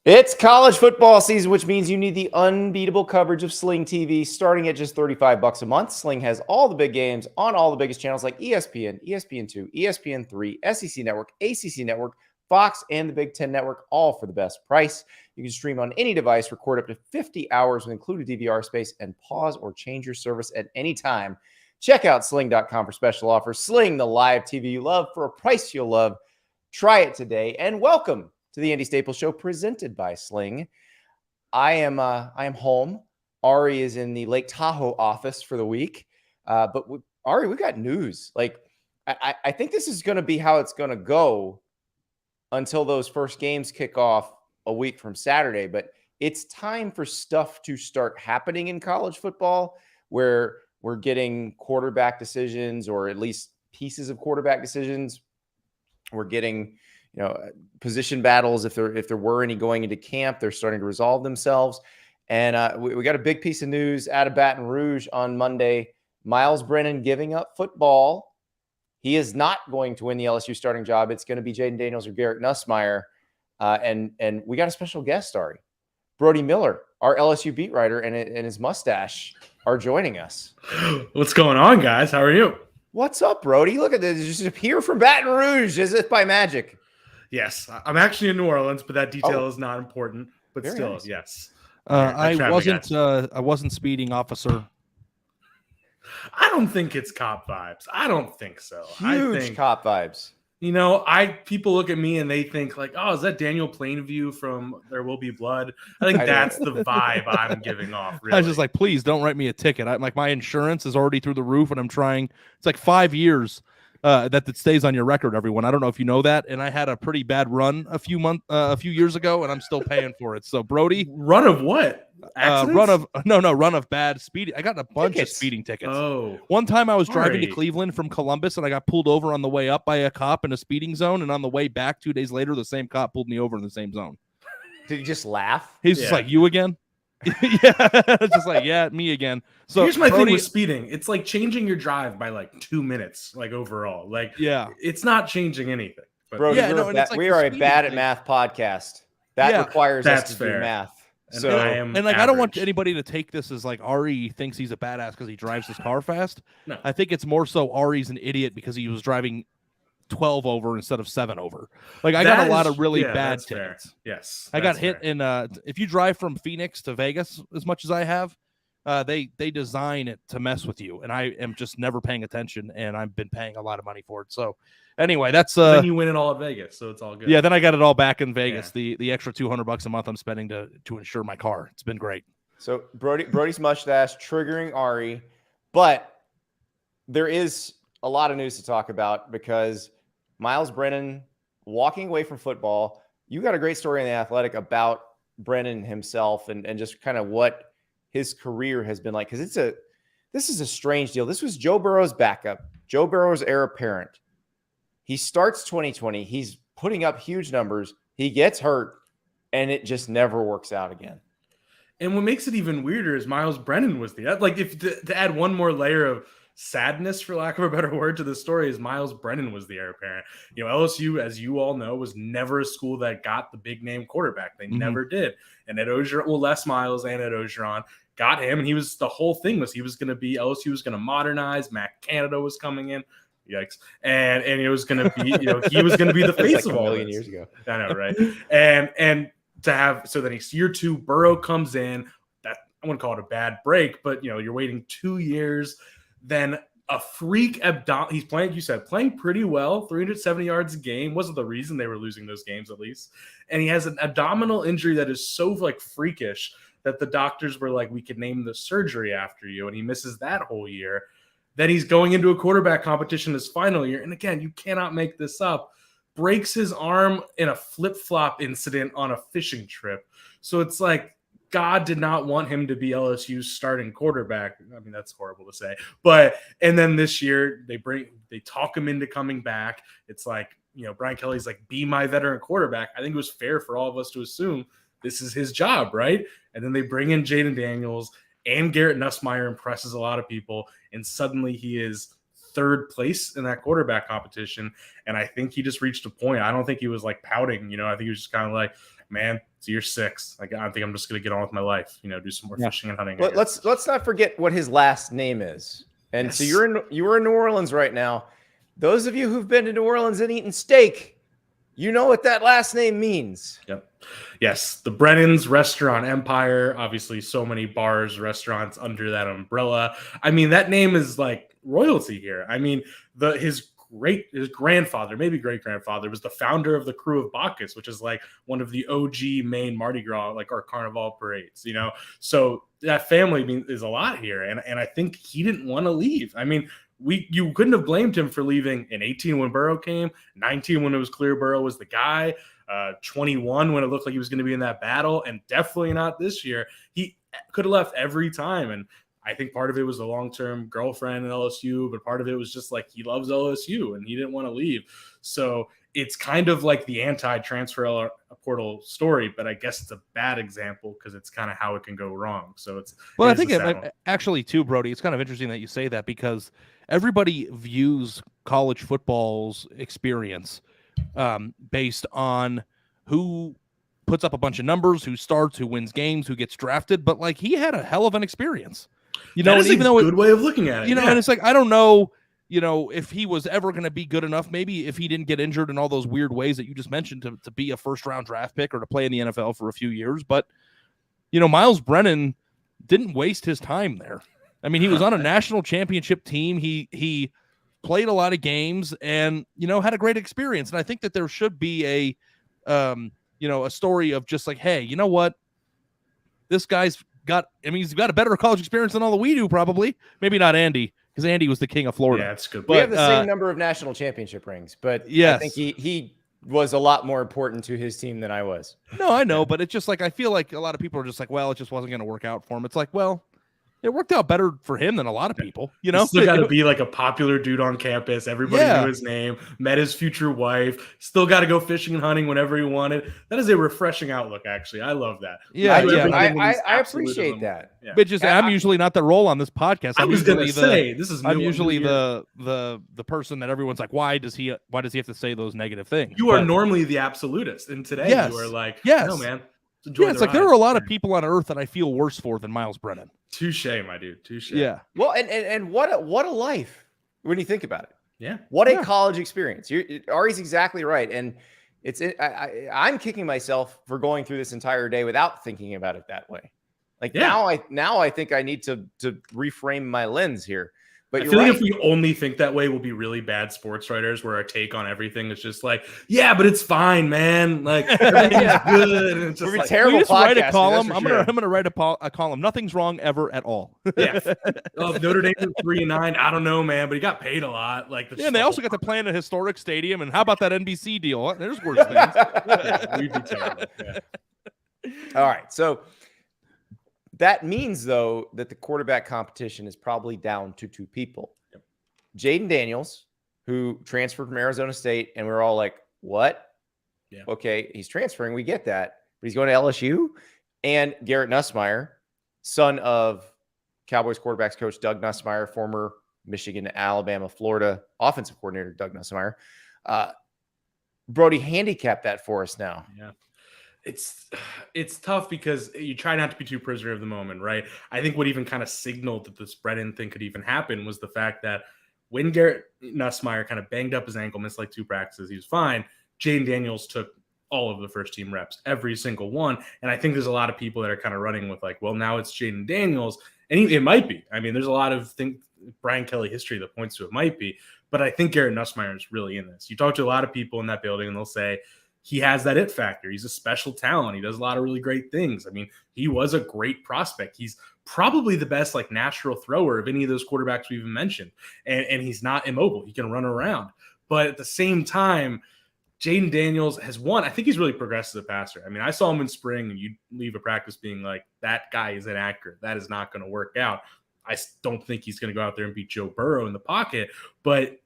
It's college football season, which means you need the unbeatable coverage of Sling TV starting at just $35 a month. Sling has all the big games on all the biggest channels like ESPN, ESPN2, ESPN3, SEC Network, ACC Network, Fox, and the Big Ten Network, all for the best price. You can stream on any device, record up to 50 hours with included DVR space, and pause or change your service at any time. Check out sling.com for special offers. Sling, the live TV you love for a price you'll love. Try it today, and welcome to the Andy Staples Show, presented by Sling. I am home. Ari is in the Lake Tahoe office for the week, but Ari, we got news. Like, I think this is going to be how it's going to go until those first games kick off a week from Saturday. But it's time for stuff to start happening in college football, where we're getting quarterback decisions, or at least pieces of quarterback decisions. We're getting position battles. If there were any going into camp, they're starting to resolve themselves. And we got a big piece of news out of Baton Rouge on Monday. Myles Brennan giving up football. He is not going to win the LSU starting job. It's going to be Jayden Daniels or Garrett Nussmeier. And we got a special guest, Ari. Brody Miller, our LSU beat writer, and his mustache are joining us. What's going on, guys? How are you? What's up, Brody? Look at this. Just appear from Baton Rouge as if by magic. Yes, I'm actually in New Orleans, but that detail is not important. But Very still, nice. yes. I wasn't speeding, officer. I don't think it's cop vibes. I don't think so. Huge cop vibes. People look at me and they think like, oh, is that Daniel Plainview from There Will Be Blood? I think that's the vibe I'm giving off. Really. I was just like, please don't write me a ticket. My insurance is already through the roof, and I'm trying. It's like 5 years that stays on your record. Everyone, I don't know if you know that, and I had a pretty bad run a few years ago, and I'm still paying for it. So Brody, run of what? Run of bad speeding. I got a bunch of speeding tickets. Oh, one time I was driving to Cleveland from Columbus, and I got pulled over on the way up by a cop in a speeding zone, and on the way back 2 days later, the same cop pulled me over in the same zone. Did he just laugh? He's just like, you again? Yeah, just like, yeah, me again. So here's my thing with speeding. It's like changing your drive by like 2 minutes, like overall. Like, yeah, it's not changing anything. But Brody, we are a bad at math podcast. That requires us to do math. So I don't want anybody to take this as like Ari thinks he's a badass because he drives his car fast. No. I think it's more so Ari's an idiot because he was driving 12 over instead of 7 over. Like I got a lot of really bad tickets. Fair. Yes, I got hit in. If you drive from Phoenix to Vegas as much as I have, they design it to mess with you, and I am just never paying attention, and I've been paying a lot of money for it. So anyway, that's then you win it all at Vegas, so it's all good. Yeah, then I got it all back in Vegas. Yeah. The extra $200 a month I'm spending to insure my car. It's been great. So Brody's mustache triggering Ari, but there is a lot of news to talk about because Myles Brennan walking away from football. You got a great story in The Athletic about Brennan himself and just kind of what his career has been like. Because this is a strange deal. This was Joe Burrow's backup, Joe Burrow's heir apparent. He starts 2020. He's putting up huge numbers. He gets hurt, and it just never works out again. And what makes it even weirder is Myles Brennan was to add one more layer of sadness, for lack of a better word, to the story is Myles Brennan was the heir apparent. LSU, as you all know, was never a school that got the big name quarterback. They never did. And Les Miles and Ed Ogeron got him, and the whole thing was he was going to be, LSU was going to modernize. Matt Canada was coming in. Yikes. And it was going to be, he was going to be the face of all a million years ago. I know, right? And to have, so then he's year 2, Burrow comes in. That I wouldn't call it a bad break, but you're waiting 2 years. Then a freak he's playing, like you said, playing pretty well, 370 yards a game. Wasn't the reason they were losing those games, at least. And he has an abdominal injury that is so freakish that the doctors were like, we could name the surgery after you. And he misses that whole year. Then he's going into a quarterback competition his final year. And again, you cannot make this up. Breaks his arm in a flip-flop incident on a fishing trip. So it's like, God did not want him to be LSU's starting quarterback. I mean, that's horrible to say. And then this year they talk him into coming back. It's like, Brian Kelly's like, be my veteran quarterback. I think it was fair for all of us to assume this is his job, right? And then they bring in Jayden Daniels, and Garrett Nussmeier impresses a lot of people. And suddenly he is third place in that quarterback competition. And I think he just reached a point. I don't think he was pouting, I think he was just kind of like, man, it's year 6. Like, I think I'm just going to get on with my life, do some more fishing and hunting. Let's not forget what his last name is. And Yes. so you were in New Orleans right now. Those of you who've been to New Orleans and eaten steak, you know what that last name means. Yep. Yes, the Brennan's Restaurant Empire. Obviously, so many bars, restaurants under that umbrella. I mean, that name is like royalty here. I mean, his grandfather, maybe great grandfather, was the founder of the Crew of Bacchus, which is like one of the OG main Mardi Gras, like our carnival parades. So that family is a lot here, and I think he didn't want to leave. I mean, you couldn't have blamed him for leaving in 18 when Burrow came, 19 when it was clear Burrow was the guy, 21 when it looked like he was going to be in that battle, and definitely not this year. He could have left every time, and I think part of it was the long-term girlfriend at LSU, but part of it was just like he loves LSU and he didn't want to leave. So it's kind of like the anti-transfer portal story, but I guess it's a bad example because it's kind of how it can go wrong. So I think actually too, Brody, it's kind of interesting that you say that because everybody views college football's experience based on who puts up a bunch of numbers, who starts, who wins games, who gets drafted. But like he had a hell of an experience. That is even a good way of looking at it. And it's like, I don't know, if he was ever going to be good enough, maybe if he didn't get injured in all those weird ways that you just mentioned to be a first-round draft pick or to play in the NFL for a few years. But, Myles Brennan didn't waste his time there. I mean, he was on a national championship team. He played a lot of games and, had a great experience. And I think that there should be a story of just like, hey, you know what? This guy's he's got a better college experience than all that we do, probably. Maybe not Andy, because Andy was the king of Florida. Yeah, that's good. We have the same number of national championship rings, but yes. I think he was a lot more important to his team than I was. No, I know, but it's just like I feel like a lot of people are just like, well, it just wasn't going to work out for him. It's like, well, it worked out better for him than a lot of people, Still got to be like a popular dude on campus. Everybody knew his name, met his future wife, still got to go fishing and hunting whenever he wanted. That is a refreshing outlook, actually. I love that. Yeah, I appreciate that. Yeah. But just I'm usually not the role on this podcast. I'm usually I'm usually the person that everyone's like, why does he have to say those negative things? You are normally the absolutist, and today you are like, no, man. It's like there are a lot of people on earth that I feel worse for than Myles Brennan. Touche, my dude. Touche. Yeah. Well, and what a life when you think about it. Yeah. What a college experience. Ari's exactly right, and I'm kicking myself for going through this entire day without thinking about it that way. Like now I think I need to reframe my lens here. But I feel like if we only think that way, we'll be really bad sports writers where our take on everything is just like, yeah, but it's fine, man. Like, everything's good. And it's just like, terrible. Just write a column. I'm gonna write a column. Nothing's wrong ever at all. Yeah. Notre Dame is 3-9. I don't know, man, but he got paid a lot. Like, and they also got to play in a historic stadium. And how about that NBC deal? There's worse things. We'd be terrible. Yeah. All right, so. That means, though, that the quarterback competition is probably down to 2 people. Yep. Jayden Daniels, who transferred from Arizona State, and we're all like, what? Yeah. Okay, he's transferring. We get that. But he's going to LSU. And Garrett Nussmeier, son of Cowboys quarterbacks coach Doug Nussmeier, former Michigan, Alabama, Florida offensive coordinator Doug Nussmeier. Brody handicapped that for us now. Yeah. It's tough because you try not to be too prisoner of the moment, right? I think what even kind of signaled that this Brennan thing could even happen was the fact that when Garrett Nussmeier kind of banged up his ankle, missed like 2 practices, he was fine. Jayden Daniels took all of the first team reps, every single one. And I think there's a lot of people that are kind of running with like, well, now it's Jayden Daniels. And it might be. I mean, there's a lot of Brian Kelly history that points to it might be. But I think Garrett Nussmeier is really in this. You talk to a lot of people in that building and they'll say, he has that it factor. He's a special talent. He does a lot of really great things. I mean, he was a great prospect. He's probably the best like natural thrower of any of those quarterbacks we even mentioned. And he's not immobile. He can run around. But at the same time, Jayden Daniels has won. I think he's really progressed as a passer. I mean, I saw him in spring and you leave a practice being like, that guy is inaccurate. That is not going to work out. I don't think he's going to go out there and beat Joe Burrow in the pocket, but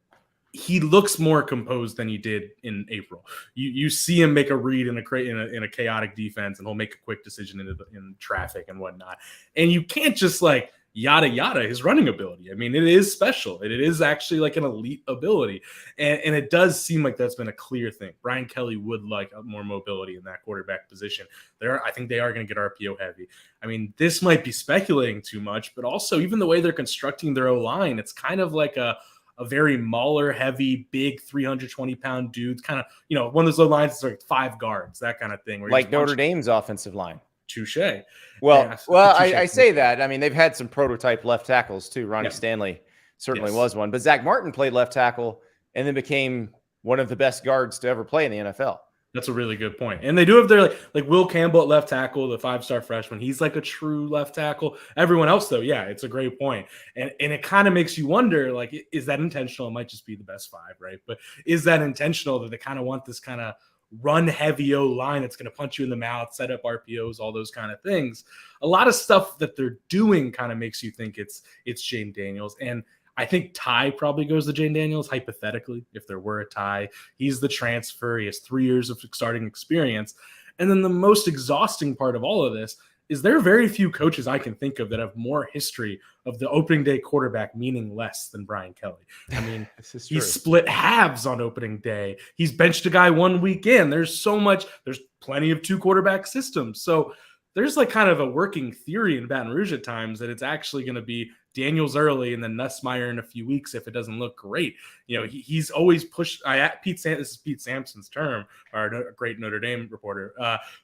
he looks more composed than he did in April. You see him make a read in a chaotic defense, and he'll make a quick decision in traffic and whatnot. And you can't just like yada, yada, his running ability. I mean, it is special. It is actually like an elite ability. And it does seem like that's been a clear thing. Brian Kelly would like more mobility in that quarterback position. I think they are going to get RPO heavy. I mean, this might be speculating too much, but also even the way they're constructing their O-line, it's kind of like a very mauler heavy, big 320-pound dudes, kind of, one of those lines is like 5 guards, that kind of thing. Where like Notre Dame's offensive line. Touche. Well, I say that. I mean, they've had some prototype left tackles too. Ronnie Stanley certainly was one, but Zach Martin played left tackle and then became one of the best guards to ever play in the NFL. That's a really good point. And they do have their like Will Campbell at left tackle, the 5-star freshman. He's like a true left tackle. Everyone else, though, yeah, it's a great point. And it kind of makes you wonder, like, is that intentional? It might just be the best 5, right? But is that intentional that they kind of want this kind of run heavy O line that's going to punch you in the mouth, set up RPOs, all those kind of things? A lot of stuff that they're doing kind of makes you think it's Jayden Daniels. And I think Ty probably goes to Jayden Daniels, hypothetically, if there were a tie. He's the transfer. He has 3 years of starting experience. And then the most exhausting part of all of this is there are very few coaches I can think of that have more history of the opening day quarterback meaning less than Brian Kelly. I mean, he's split halves on opening day. He's benched a guy 1 week in. There's plenty of 2 quarterback systems. So there's like kind of a working theory in Baton Rouge at times that it's actually going to be Daniels early and then Nussmeier in a few weeks if it doesn't look great. He's always pushed. This is Pete Sampson's term, our great Notre Dame reporter,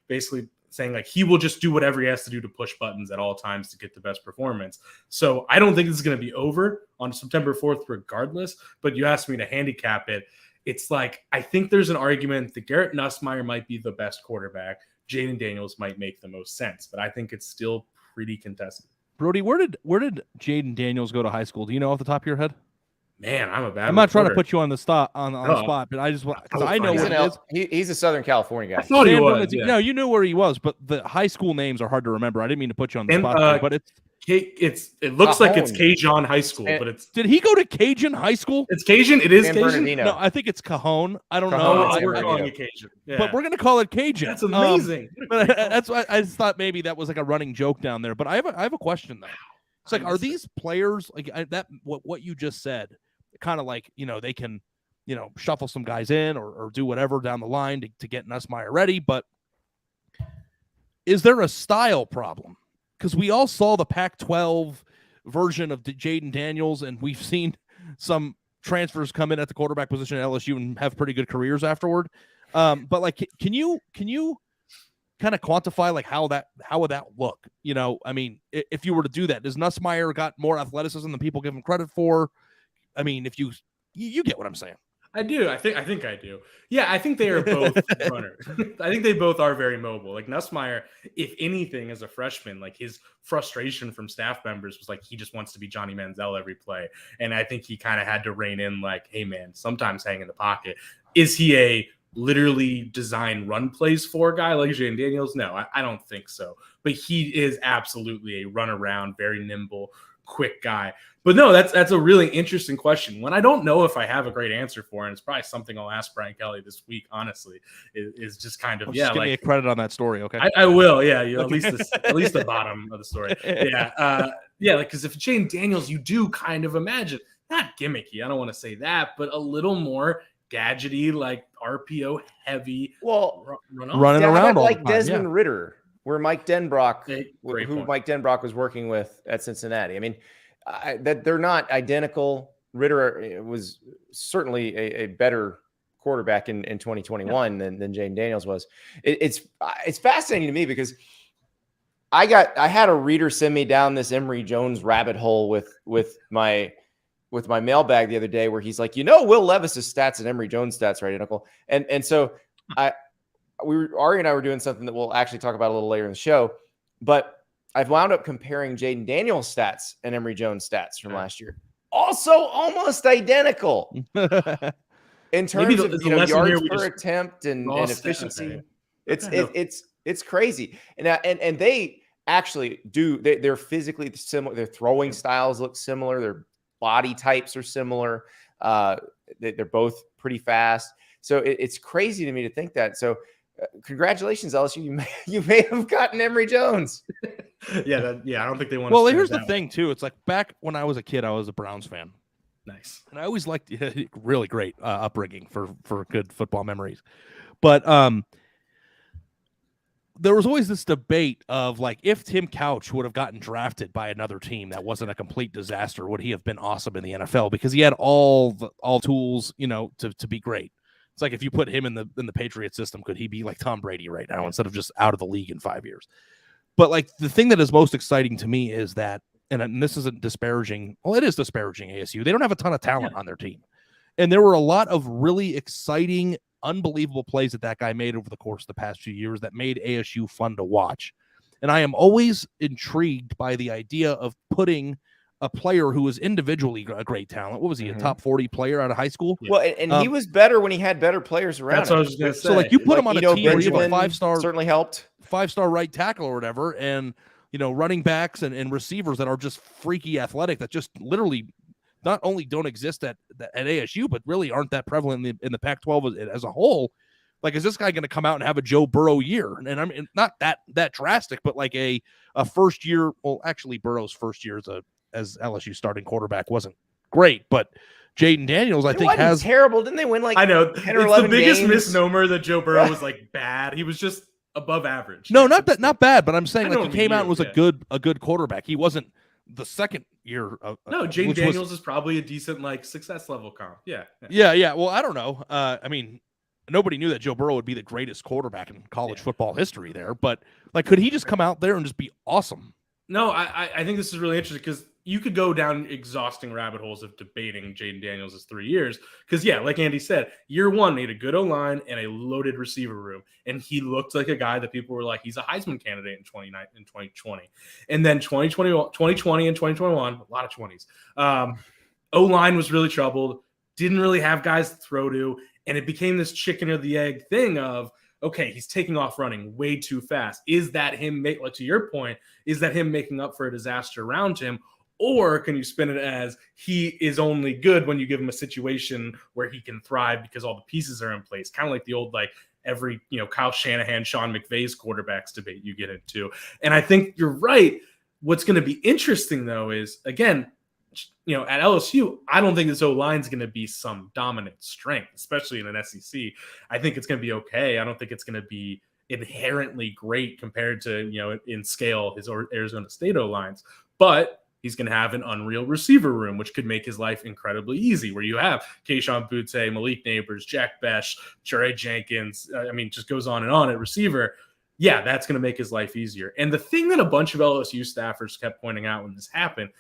basically saying like he will just do whatever he has to do to push buttons at all times to get the best performance. So I don't think this is going to be over on September 4th regardless, but you asked me to handicap it. It's like, I think there's an argument that Garrett Nussmeier might be the best quarterback. Jayden Daniels might make the most sense, but I think it's still pretty contested. Brody, where did Jayden Daniels go to high school? Do you know off the top of your head? Man, I'm not trying to put you on the spot on the spot, but I just want because I know what it is. He's a Southern California guy. I thought he was. Yeah. No, you knew where he was, but the high school names are hard to remember. I didn't mean to put you on the spot, but it looks like it's Cajun High School, but it's. Did he go to Cajun High School? It's Cajun. It is San Cajun. Bernardino. No, I think it's Cajon. I don't know. know. We're calling it Cajun, but we're gonna call it Cajun. That's amazing. But that's why I just thought maybe that was like a running joke down there. But I have a question though. It's like, are these players like that? What you just said, kind of like they can, shuffle some guys in or do whatever down the line to get Nussmeier ready. But is there a style problem? Because we all saw the Pac-12 version of Jayden Daniels, and we've seen some transfers come in at the quarterback position at LSU and have pretty good careers afterward. But like, can you kind of quantify like how would that look? I mean, if you were to do that, does Nussmeier got more athleticism than people give him credit for? I mean, if you get what I'm saying. I do. I think I do. Yeah, I think they are both runners. I think they both are very mobile. Like Nussmeier, if anything, as a freshman, like his frustration from staff members was like he just wants to be Johnny Manziel every play. And I think he kind of had to rein in like, hey man, sometimes hang in the pocket. Is he a literally design run plays for guy like Jayden Daniels? No, I don't think so. But he is absolutely a run around, very nimble, quick guy. But no, that's a really interesting question. When I don't know if I have a great answer for, and it's probably something I'll ask Brian Kelly this week, honestly, is just kind of, give me a credit on that story, okay? I will, yeah. At least the bottom of the story. Yeah. Because if Jayden Daniels, you do kind of imagine, not gimmicky, I don't want to say that, but a little more gadgety, like RPO heavy. Well, running around all like the time, Desmond Ridder, where Mike Denbrock, point. Mike Denbrock was working with at Cincinnati. I mean, that they're not identical. Ridder was certainly a better quarterback in 2021 than Jayden Daniels was. It's fascinating to me because I had a reader send me down this Emory Jones rabbit hole with my mailbag the other day where he's like, Will Levis's stats and Emory Jones stats, right, Nicole? And so Ari and I were doing something that we'll actually talk about a little later in the show, but I've wound up comparing Jayden Daniels stats and Emory Jones stats from last year. Also almost identical in terms of yards per attempt and efficiency. Okay. It's crazy. And they actually do. They're physically similar. Their throwing styles look similar. Their body types are similar. They're both pretty fast. So it's crazy to me to think that. So congratulations, LSU. You may have gotten Emory Jones. I don't think they want. Well, here's the thing too. It's like back when I was a kid, I was a Browns fan. Nice. And I always liked really great upbringing for good football memories. But there was always this debate of like, if Tim Couch would have gotten drafted by another team that wasn't a complete disaster, would he have been awesome in the NFL? Because he had all tools, to be great. It's like if you put him in the Patriot system, could he be like Tom Brady right now instead of just out of the league in 5 years? But like the thing that is most exciting to me is that, and this isn't disparaging. Well, it is disparaging ASU. They don't have a ton of talent on their team. And there were a lot of really exciting, unbelievable plays that guy made over the course of the past few years that made ASU fun to watch. And I am always intrigued by the idea of putting a player who is individually a great talent. What was he, a top 40 player out of high school? Well, and he was better when he had better players around. That's what I was going to say. So like you put him on a team where you have a 5-star, certainly helped, 5-star right tackle or whatever, and running backs and receivers that are just freaky athletic that just literally not only don't exist at ASU, but really aren't that prevalent in the Pac-12 as a whole. Like, is this guy going to come out and have a Joe Burrow year? And I mean, not that drastic, but like a first year. Well, actually, Burrow's first year as LSU starting quarterback wasn't great, but Jayden Daniels, I think, has terrible. Didn't they win like I know 10 or 11 the biggest games? misnomer that Joe Burrow was like bad. He was just above average. No, not bad, but I'm saying like he came out and was a good quarterback. He wasn't the second year of Jayden Daniels is probably a decent like success level comp. Yeah. Well, I don't know. I mean, nobody knew that Joe Burrow would be the greatest quarterback in college football history there, but like, could he just come out there and just be awesome? No, I think this is really interesting because you could go down exhausting rabbit holes of debating Jayden Daniels' 3 years. Because, like Andy said, year one, he had a good O-line and a loaded receiver room. And he looked like a guy that people were like, he's a Heisman candidate in 2020. And then 2020 and 2021, a lot of 20s. O-line was really troubled, didn't really have guys to throw to. And it became this chicken or the egg thing of, okay, he's taking off running way too fast. Is that him, to your point, is that him making up for a disaster around him? Or can you spin it as he is only good when you give him a situation where he can thrive because all the pieces are in place? Kind of like the old, like every, Kyle Shanahan, Sean McVay's quarterbacks debate you get into. And I think you're right. What's going to be interesting, though, is, again, at LSU, I don't think this O-line is going to be some dominant strength, especially in an SEC. I think it's going to be okay. I don't think it's going to be inherently great compared to, in scale, his Arizona State O-lines. But he's going to have an unreal receiver room, which could make his life incredibly easy, where you have Kayshon Boutte, Malik Neighbors, Jack Besh, Jare Jenkins. Just goes on and on at receiver. Yeah, that's going to make his life easier. And the thing that a bunch of LSU staffers kept pointing out when this happened,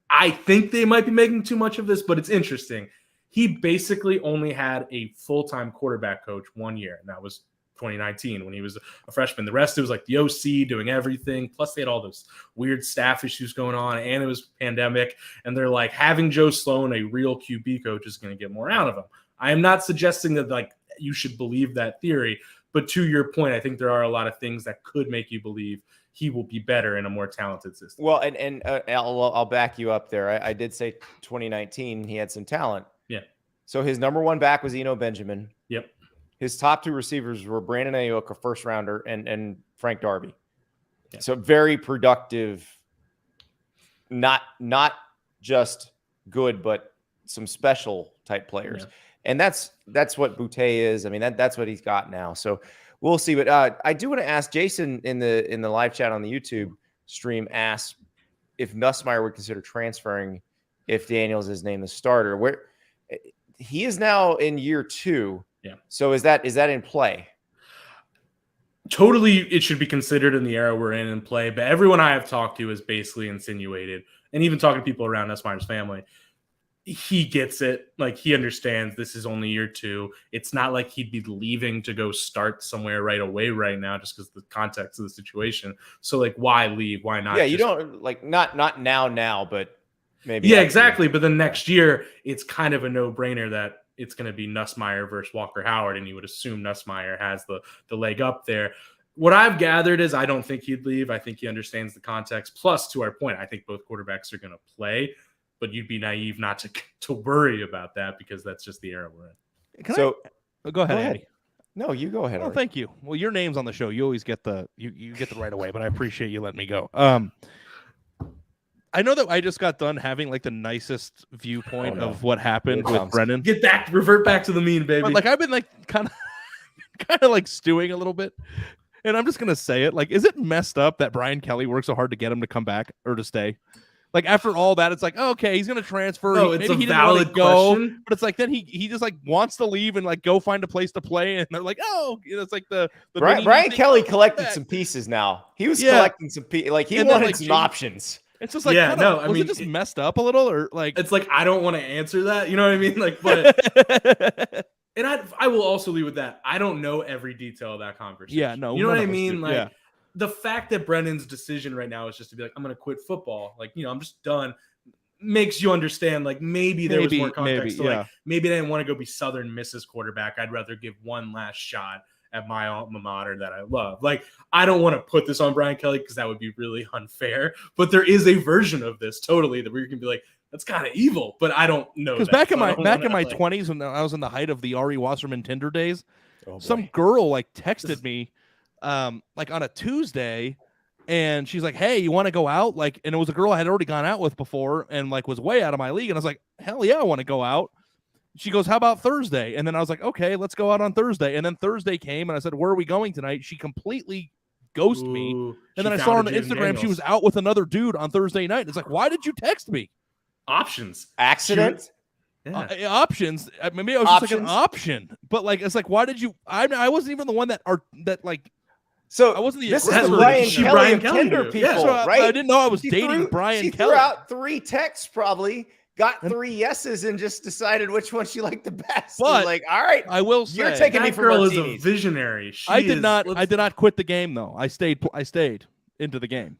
I think they might be making too much of this, but it's interesting. He basically only had a full-time quarterback coach 1 year, and that was 2019 when he was a freshman. The rest, it was like the OC doing everything. Plus, they had all those weird staff issues going on, and it was pandemic. And they're like, having Joe Sloan, a real QB coach, is going to get more out of him. I am not suggesting that like you should believe that theory, but to your point, I think there are a lot of things that could make you believe he will be better in a more talented system. Well, and I'll back you up there. I did say 2019 he had some talent. Yeah. So his number one back was Eno Benjamin. Yep. His top two receivers were Brandon Ayuk, a first rounder, and Frank Darby. Yeah. So very productive, not just good, but some special type players. Yeah. And that's what Boutte is. I mean, that's what he's got now. So we'll see. But I do want to ask Jason in the live chat on the YouTube stream, asked if Nussmeier would consider transferring if Daniels is named the starter. Where he is now in year 2. Yeah. So is that in play? Totally, it should be considered in the era we're in play. But everyone I have talked to has basically insinuated, and even talking to people around Nussmeier's family, he gets it. Like, he understands this is only year 2. It's not like he'd be leaving to go start somewhere right away right now, just because the context of the situation. So, like, why leave? Why not? Yeah, you don't like not now, but maybe. Yeah, exactly. But then next year, it's kind of a no-brainer that it's going to be Nussmeier versus Walker Howard, and you would assume Nussmeier has the leg up there. What I've gathered is I don't think he'd leave. I think he understands the context. Plus, to our point, I think both quarterbacks are going to play, but you'd be naive not to worry about that because that's just the era we're in. Go ahead, Andy. No, you go ahead. Oh, Art. thank you. Well, your name's on the show. You always get you get the right away, but I appreciate you letting me go. I know that I just got done having like the nicest viewpoint of what happened with Brennan. Revert back to the mean, baby. But like I've been like kind of like stewing a little bit. And I'm just gonna say it. Like, is it messed up that Brian Kelly worked so hard to get him to come back or to stay? Like after all that, it's like, oh, okay, he's gonna transfer. No, it's maybe a he didn't want to valid go, question. but it's like then he just like wants to leave and like go find a place to play, and they're like, oh, it's like the Brian Kelly collected some pieces. Now he was collecting some pieces. Like he wanted some options. It's just like, I mean, it just messed up a little, or like it's like I don't want to answer that. You know what I mean? Like, but. And I will also leave with that. I don't know every detail of that conversation. Yeah, no. You know what I mean? Like the fact that Brennan's decision right now is just to be like, I'm going to quit football. Like, I'm just done. Makes you understand, like, maybe there was more context. Like, maybe they didn't want to go be Southern Miss's quarterback. I'd rather give one last shot at my alma mater that I love. Like, I don't want to put this on Brian Kelly because that would be really unfair. But there is a version of this totally that where you can be like, that's kind of evil, but I don't know. Because back in my 20s, when I was in the height of the Ari Wasserman Tinder days, some girl like texted me, like on a Tuesday, and she's like, "Hey, you want to go out?" Like, and it was a girl I had already gone out with before, and like was way out of my league, and I was like, "Hell yeah, I want to go out." She goes, "How about Thursday?" And then I was like, "Okay, let's go out on Thursday." And then Thursday came, and I said, "Where are we going tonight?" She completely ghosted me, and then I saw her on Instagram she was out with another dude on Thursday night. It's like, why did you text me? Options. Accident? Options. Maybe I was just like an option. But like it's like, why did you I wasn't even the one that like so I wasn't the this is the Brian Kelly Tinder people, so right? I didn't know I was dating Brian Kelly. She threw out 3 texts probably, got 3 yeses, and just decided which one she liked the best. But like, all right, I will say you're taking me for girl martinis. is a visionary. I did not quit the game though. I stayed into the game.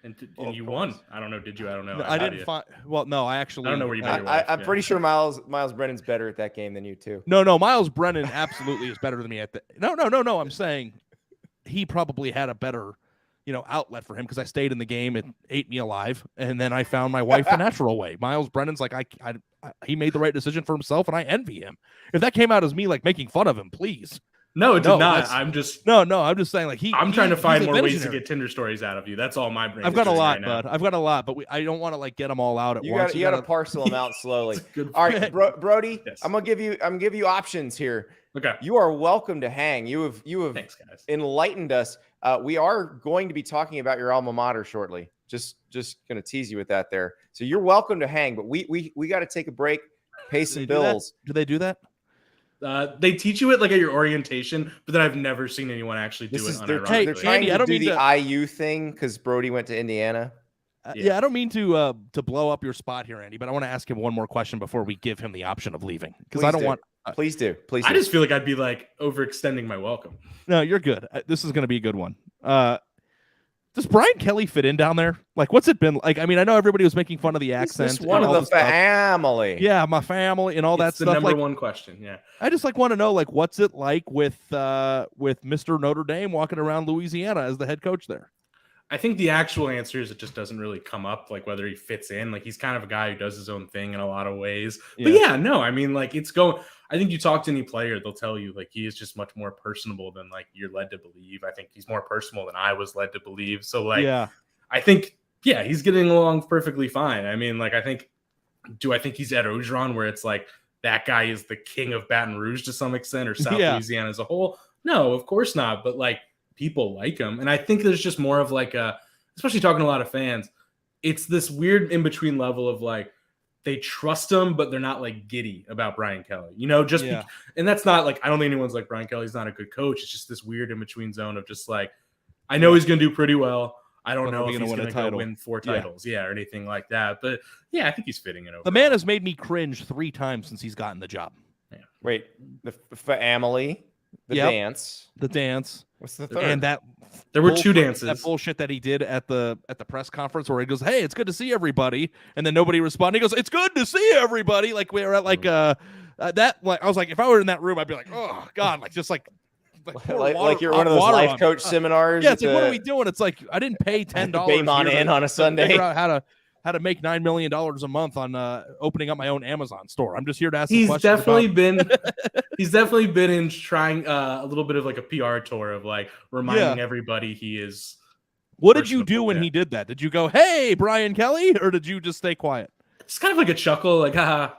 And you won. I don't know. Did you? I don't know. No, I didn't find. Well, no, I actually. I don't know where you met your wife. I'm pretty sure Myles Brennan's better at that game than you too. No. Myles Brennan absolutely is better than me at the. No. I'm saying he probably had a better, outlet for him because I stayed in the game. It ate me alive, and then I found my wife the natural way. Myles Brennan's like he made the right decision for himself, and I envy him. If that came out as me like making fun of him, please. No, it did not. I'm just I'm just saying like I'm trying to find more ways to get Tinder stories out of you. That's all my brain. I've got a lot, bud. I've got a lot, but I don't want to like get them all out at once. You got to parcel them out slowly. All right, Brody, yes. I'm gonna give you options here. Okay, you are welcome to hang. You have Thanks, guys. Enlightened us. We are going to be talking about your alma mater shortly. Just gonna tease you with that there. So you're welcome to hang, but we got to take a break, pay some bills. Do they do that? They teach you it like at your orientation, but then I've never seen anyone actually do it. They're trying to do the IU thing because Brody went to Indiana. Yeah, I don't mean to blow up your spot here, Andy, but I want to ask him one more question before we give him the option of leaving because I don't want. Please do. I just feel like I'd be like overextending my welcome. No, you're good. This is going to be a good one. Does Brian Kelly fit in down there? Like, what's it been like? I mean, I know everybody was making fun of the accent. He's one of the family. Yeah, my family and all that stuff. The number one question. Yeah, I just want to know, like, what's it like with Mr. Notre Dame walking around Louisiana as the head coach there? I think the actual answer is it just doesn't really come up, like whether he fits in. Like he's kind of a guy who does his own thing in a lot of ways. But I mean, like it's going. I think you talk to any player, they'll tell you like he is just much more personable than like you're led to believe. I think he's more personable than I was led to believe. So like, I think he's getting along perfectly fine. I mean, like I think he's Ed Ogeron where it's like that guy is the king of Baton Rouge to some extent or South Louisiana as a whole? No, of course not. But like people like him, and I think there's just more of like especially talking to a lot of fans, it's this weird in between level of like. They trust him, but they're not like giddy about Brian Kelly, and that's not like, I don't think anyone's like Brian Kelly's not a good coach. It's just this weird in between zone of just like, I know he's going to do pretty well. I don't know if he's going to win 4 titles. or anything like that. But I think he's fitting it over. The man has made me cringe 3 times since he's gotten the job. Yeah. Wait, the family, the dance. What's the third? And that there were 2 dances. That bullshit that he did at the press conference where he goes, "Hey, it's good to see everybody," and then nobody responded. He goes, "It's good to see everybody." Like we were at like that. Like I was like, if I were in that room, I'd be like, "Oh God!" Like just like you're one of those life coach seminars. Yeah, it's like what are we doing? It's like I didn't pay $10 on a Sunday. Figure out how to how to make $9 million a month on opening up my own Amazon store. I'm just here to ask some He's questions. He's definitely been in trying a little bit of like a PR tour of like reminding everybody he is. What did you do when he did that? Did you go, "Hey, Brian Kelly," or did you just stay quiet? It's kind of like a chuckle, like "haha,"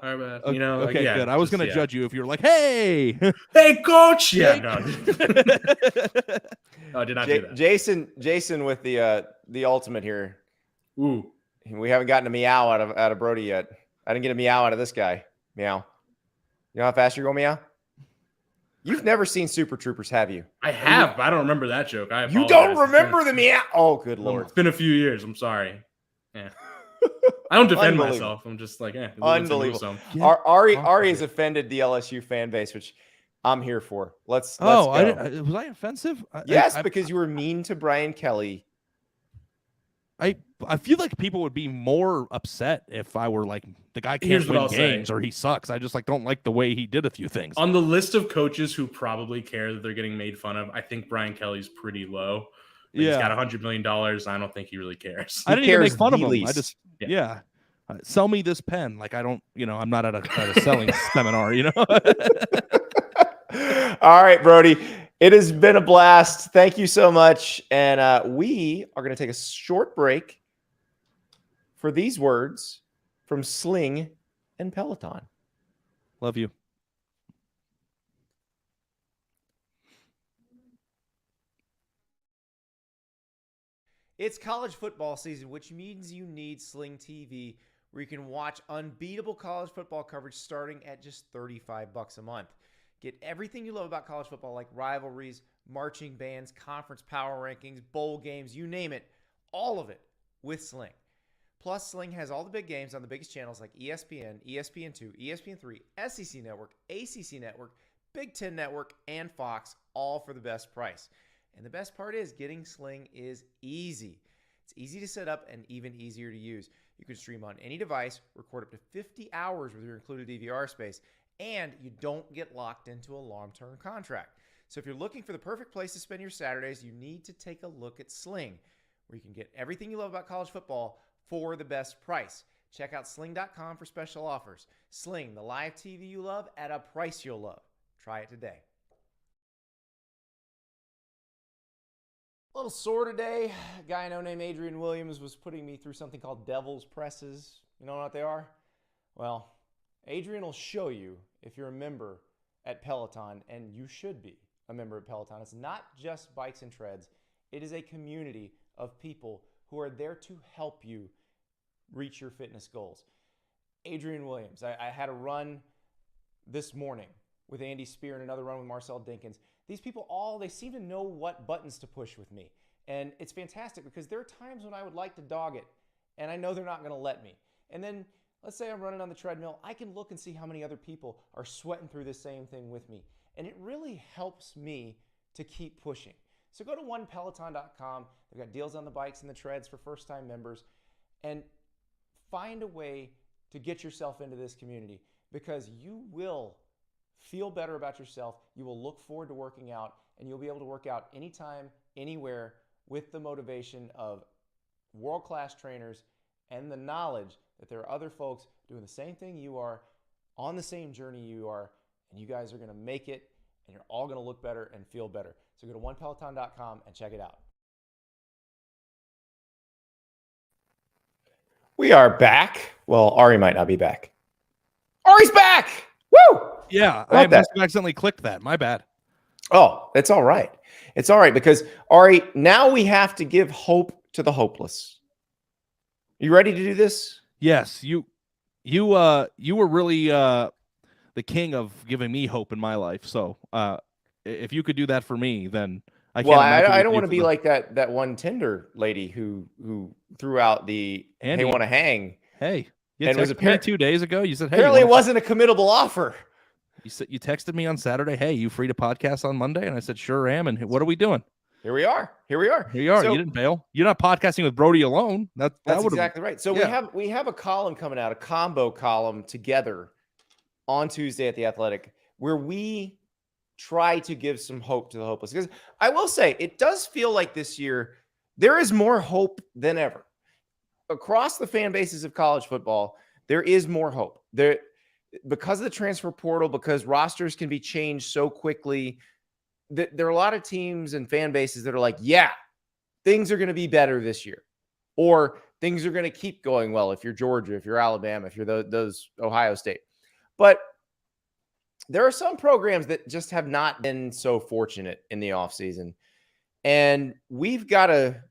you know. Okay, like, yeah, good. I was going to judge you if you were like, "Hey, hey, coach." Yeah, no, I did not do that. Jason with the ultimate here. Ooh, we haven't gotten a meow out of Brody yet. I didn't get a meow out of this guy. Meow. You know how fast you're going, meow? You've never seen Super Troopers, have you? I have, but I don't remember that joke. You don't remember the meow? Oh, good Lord. It's been a few years. I'm sorry. Yeah. I don't defend myself. I'm just like, unbelievable. Ari has offended the LSU fan base, which I'm here for. Let's go. Was I offensive? Yes, because you were mean to Brian Kelly. I feel like people would be more upset if I were like, the guy can't win games or he sucks. I just like don't like the way he did a few things. On the list of coaches who probably care that they're getting made fun of, I think Brian Kelly's pretty low. He's got $100 million. I don't think he really cares. I didn't even make fun of him. I just sell me this pen. Like I don't, I'm not at a selling seminar, All right, Brody. It has been a blast. Thank you so much. And we are going to take a short break for these words from Sling and Peloton. Love you. It's college football season, which means you need Sling TV, where you can watch unbeatable college football coverage starting at just $35 a month. Get everything you love about college football, like rivalries, marching bands, conference power rankings, bowl games, you name it, all of it with Sling. Plus, Sling has all the big games on the biggest channels like ESPN, ESPN2, ESPN3, SEC Network, ACC Network, Big Ten Network, and Fox, all for the best price. And the best part is getting Sling is easy. It's easy to set up and even easier to use. You can stream on any device, record up to 50 hours with your included DVR space, and you don't get locked into a long-term contract. So if you're looking for the perfect place to spend your Saturdays, you need to take a look at Sling, where you can get everything you love about college football for the best price. Check out sling.com for special offers. Sling, the live TV you love at a price you'll love. Try it today. A little sore today. A guy I know named Adrian Williams was putting me through something called Devil's Presses. You know what they are? Well, Adrian will show you if you're a member at Peloton, and you should be a member at Peloton. It's not just bikes and treads. It is a community of people who are there to help you reach your fitness goals. Adrian Williams. I had a run this morning with Andy Spear and another run with Marcel Dinkins. These people they seem to know what buttons to push with me. And it's fantastic because there are times when I would like to dog it, and I know they're not going to let me. And then let's say I'm running on the treadmill. I can look and see how many other people are sweating through the same thing with me. And it really helps me to keep pushing. So go to onepeloton.com. They've got deals on the bikes and the treads for first-time members. And find a way to get yourself into this community, because you will feel better about yourself. You will look forward to working out, and you'll be able to work out anytime, anywhere, with the motivation of world-class trainers and the knowledge that there are other folks doing the same thing you are, on the same journey you are, and you guys are going to make it, and you're all going to look better and feel better. So go to onepeloton.com and check it out. We are back. Well, Ari might not be back. Ari's back! Woo! Yeah, I must have accidentally clicked that. My bad. Oh, it's all right. It's all right, because, Ari, now we have to give hope to the hopeless. You ready to do this? Yes, you were really the king of giving me hope in my life. So if you could do that for me, then I can't. Well, I don't want to be like that one Tinder lady who threw out the Andy, hey, want to hang. Hey, you and it was apparently 2 days ago. You said, hey, apparently it wasn't a committable offer. You said you texted me on Saturday. Hey, you free to podcast on Monday? And I said, sure am. And what are we doing? Here we are. So, you didn't bail. You're not podcasting with Brody alone. That's exactly right. So we have a column coming out, a combo column together on Tuesday at The Athletic, where we try to give some hope to the hopeless. Because I will say, it does feel like this year there is more hope than ever. across the fan bases of college football, there is more hope. There, because of the transfer portal, because rosters can be changed so quickly, there are a lot of teams and fan bases that are like, yeah, things are going to be better this year, or things are going to keep going well if you're Georgia, if you're Alabama, if you're those Ohio State. But there are some programs that just have not been so fortunate in the offseason. And we've got to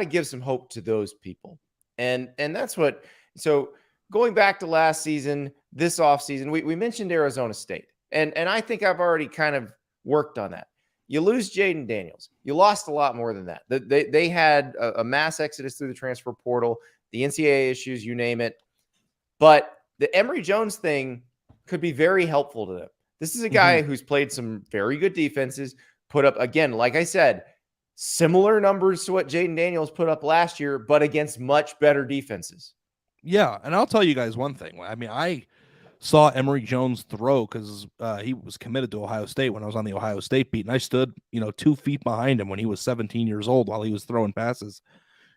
give some hope to those people. And that's what, so going back to last season, this offseason, we mentioned Arizona State. And I think I've already kind of worked on that. You lose Jayden Daniels. You lost a lot more than that. They had a mass exodus through the transfer portal, the NCAA issues, you name it. But the Emory Jones thing could be very helpful to them. This is a guy who's played some very good defenses, put up, again, like I said, similar numbers to what Jayden Daniels put up last year, but against much better defenses. Yeah, and I'll tell you guys one thing. I mean, I saw Emory Jones throw because he was committed to Ohio State when I was on the Ohio State beat, and I stood, 2 feet behind him when he was 17 years old while he was throwing passes.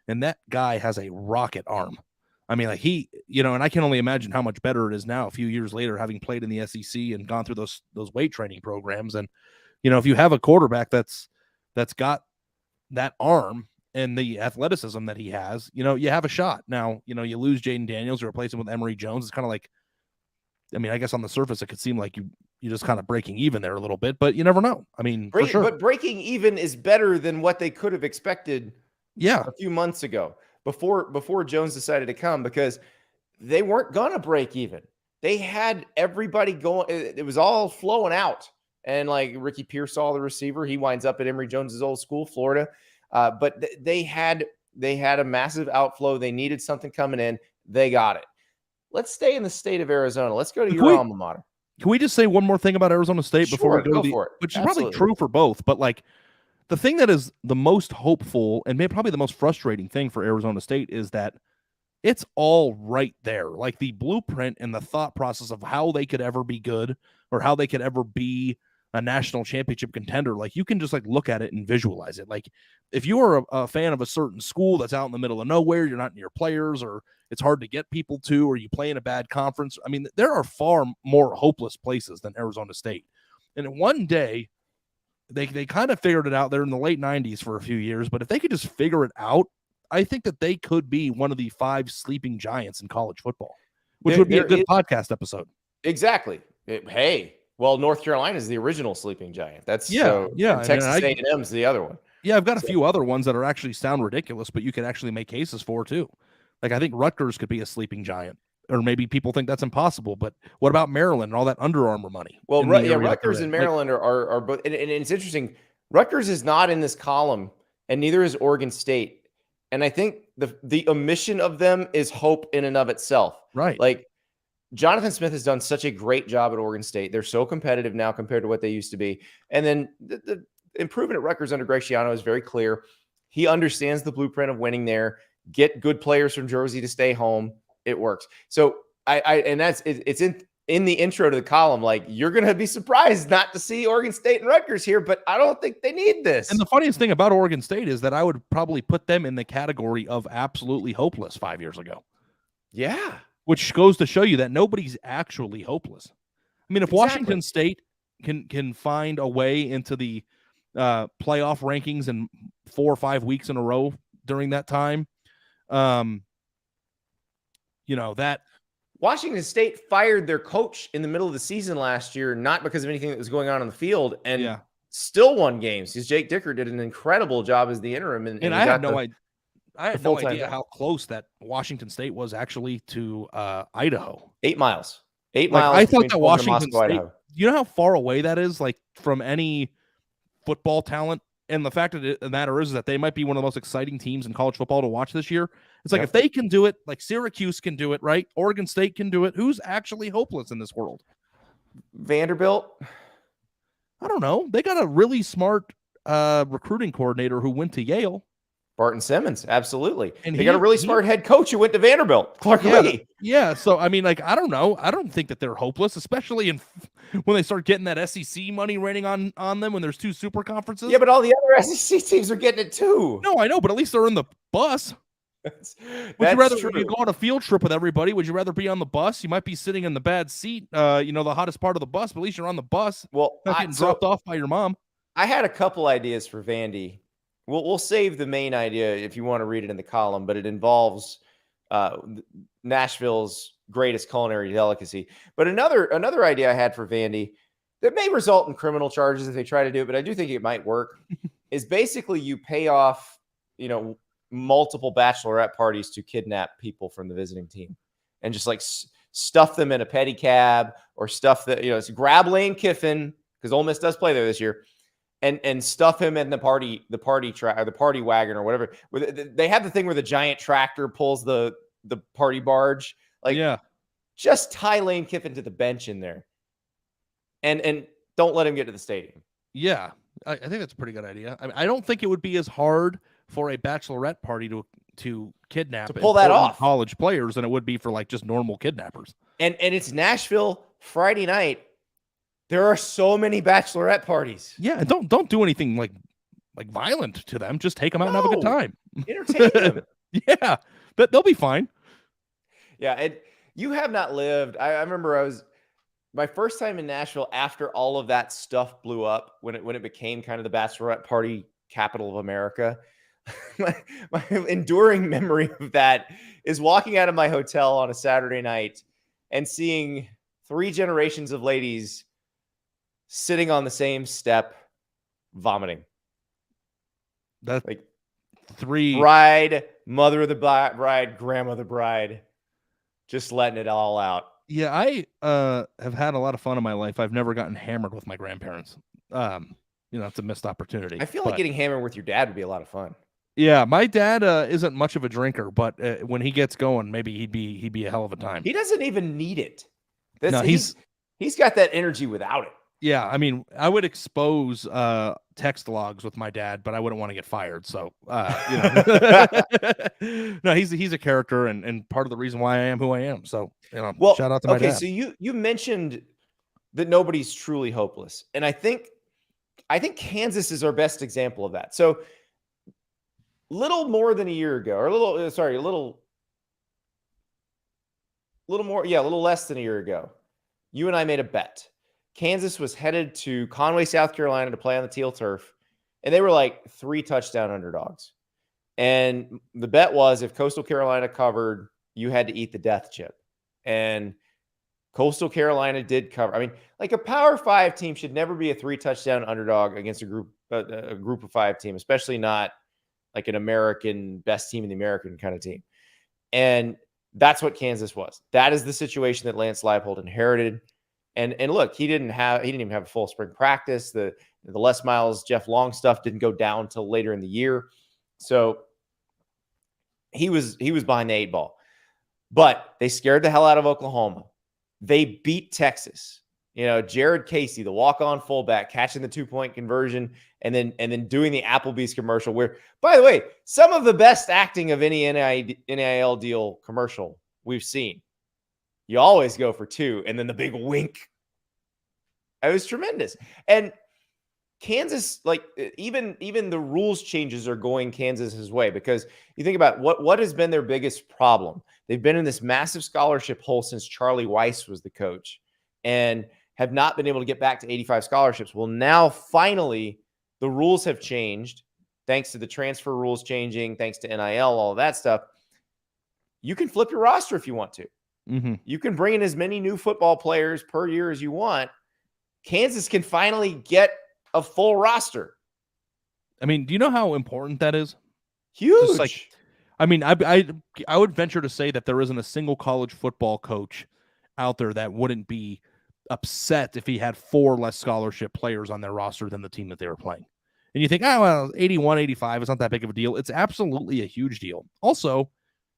And that guy has a rocket arm. I mean, like and I can only imagine how much better it is now a few years later, having played in the SEC and gone through those weight training programs. And, if you have a quarterback that's got that arm and the athleticism that he has, you have a shot. Now, you lose Jayden Daniels, you replace him with Emory Jones. It's kind of like, I mean, I guess on the surface, it could seem like you're just kind of breaking even there a little bit, but you never know. I mean, for sure. But breaking even is better than what they could have expected a few months ago before Jones decided to come, because they weren't going to break even. They had everybody going. It was all flowing out. And like Ricky Pearsall, the receiver, he winds up at Emory Jones's old school, Florida. But they had a massive outflow. They needed something coming in. They got it. Let's stay in the state of Arizona. Let's go to your alma mater. Can we just say one more thing about Arizona State before we go for it? Which is probably true for both, but like the thing that is the most hopeful and maybe probably the most frustrating thing for Arizona State is that it's all right there. Like the blueprint and the thought process of how they could ever be good or how they could ever be a national championship contender. Like you can just like look at it and visualize it. Like if you are a fan of a certain school that's out in the middle of nowhere, you're not near players, or it's hard to get people to, or you play in a bad conference. I mean, there are far more hopeless places than Arizona State. And one day they kind of figured it out there in the late 90s for a few years, but if they could just figure it out, I think that they could be one of the 5 sleeping giants in college football, which would be a good podcast episode. Exactly. Well, North Carolina is the original sleeping giant. That's Texas A&M is the other one. Yeah, I've got a few other ones that are actually sound ridiculous, but you can actually make cases for too. Like I think Rutgers could be a sleeping giant, or maybe people think that's impossible. But what about Maryland and all that Under Armour money? Well, Rutgers and Maryland are both, and it's interesting. Rutgers is not in this column, and neither is Oregon State. And I think the omission of them is hope in and of itself. Right. Like Jonathan Smith has done such a great job at Oregon State. They're so competitive now compared to what they used to be. And then the improvement at Rutgers under Graciano is very clear. He understands the blueprint of winning there. Get good players from Jersey to stay home. It works. So it's in the intro to the column. Like you're going to be surprised not to see Oregon State and Rutgers here, but I don't think they need this. And the funniest thing about Oregon State is that I would probably put them in the category of absolutely hopeless 5 years ago. Yeah. Which goes to show you that nobody's actually hopeless. I mean, if Washington State can find a way into the playoff rankings in 4 or 5 weeks in a row during that time, that Washington State fired their coach in the middle of the season last year, not because of anything that was going on the field, and still won games because Jake Dicker did an incredible job as the interim. And I had no idea. I had no idea how close that Washington State was actually to Idaho. 8 miles. 8 miles. I thought that Washington State, Idaho. You know how far away that is, like from any football talent? And the fact of the matter is that they might be one of the most exciting teams in college football to watch this year. It's like if they can do it, like Syracuse can do it, right? Oregon State can do it. Who's actually hopeless in this world? Vanderbilt? I don't know. They got a really smart recruiting coordinator who went to Yale. Barton Simmons, absolutely. And they got a really smart head coach who went to Vanderbilt, Clark Lee. Yeah, so I mean, like, I don't know. I don't think that they're hopeless, especially when they start getting that SEC money raining on them when there's 2 super conferences. Yeah, but all the other SEC teams are getting it too. No, I know, but at least they're in the bus. Would you rather true. you go on a field trip with everybody? Would you rather be on the bus? You might be sitting in the bad seat, the hottest part of the bus, but at least you're on the bus. Well, Not getting dropped off by your mom. I had a couple ideas for Vandy. We'll save the main idea if you want to read it in the column, but it involves Nashville's greatest culinary delicacy. But another idea I had for Vandy that may result in criminal charges if they try to do it, but I do think it might work, is basically you pay off, multiple bachelorette parties to kidnap people from the visiting team and just like stuff them in a pedicab or stuff that, it's grab Lane Kiffin because Ole Miss does play there this year and stuff him in the party wagon or whatever. They have the thing where the giant tractor pulls the party barge. Just tie Lane Kiffin to the bench in there and don't let him get to the stadium. Yeah. I think that's a pretty good idea. I don't think it would be as hard for a bachelorette party to kidnap, to pull that off, college players than it would be for like just normal kidnappers. And it's Nashville Friday night. There are so many bachelorette parties. Yeah, and don't do anything like violent to them. Just take them out and have a good time. Entertain them. Yeah, but they'll be fine. Yeah, and you have not lived. I remember my first time in Nashville after all of that stuff blew up when it became kind of the bachelorette party capital of America. my enduring memory of that is walking out of my hotel on a Saturday night and seeing 3 generations of ladies sitting on the same step, vomiting. That's like 3 bride, mother of the bride, grandmother bride, just letting it all out. Yeah, I have had a lot of fun in my life. I've never gotten hammered with my grandparents. It's a missed opportunity. I feel like getting hammered with your dad would be a lot of fun. Yeah, my dad isn't much of a drinker, but when he gets going, maybe he'd be a hell of a time. He doesn't even need it. He's got that energy without it. Yeah, I mean, I would expose text logs with my dad, but I wouldn't want to get fired. So, no, he's a character and part of the reason why I am who I am. So, shout out to my dad. So you mentioned that nobody's truly hopeless, and I think Kansas is our best example of that. So, little more than a year ago, or a little less than a year ago, you and I made a bet. Kansas was headed to Conway, South Carolina to play on the teal turf, and they were like 3 touchdown underdogs. And the bet was if Coastal Carolina covered, you had to eat the death chip. And Coastal Carolina did cover. I mean, like a Power 5 team should never be a 3 touchdown underdog against a group of 5 team, especially not like an American best team in the American kind of team. And that's what Kansas was. That is the situation that Lance Leipold inherited. And look, he didn't even have a full spring practice. The Les Miles, Jeff Long stuff didn't go down till later in the year. So he was behind the 8 ball. But they scared the hell out of Oklahoma. They beat Texas. Jared Casey, the walk-on fullback, catching the 2-point conversion and then doing the Applebee's commercial where, by the way, some of the best acting of any NIL deal commercial we've seen. You always go for 2 and then the big wink. It was tremendous. And Kansas, like even the rules changes are going Kansas's way because you think about what has been their biggest problem. They've been in this massive scholarship hole since Charlie Weiss was the coach and have not been able to get back to 85 scholarships. Well, now finally the rules have changed thanks to the transfer rules changing, thanks to NIL, all of that stuff. You can flip your roster if you want to. Mm-hmm. You can bring in as many new football players per year as you want. Kansas can finally get a full roster. I mean, do you know how important that is? Huge. I would venture to say that there isn't a single college football coach out there that wouldn't be upset if he had 4 less scholarship players on their roster than the team that they were playing. And you think, 81, 85 is not that big of a deal. It's absolutely a huge deal. Also,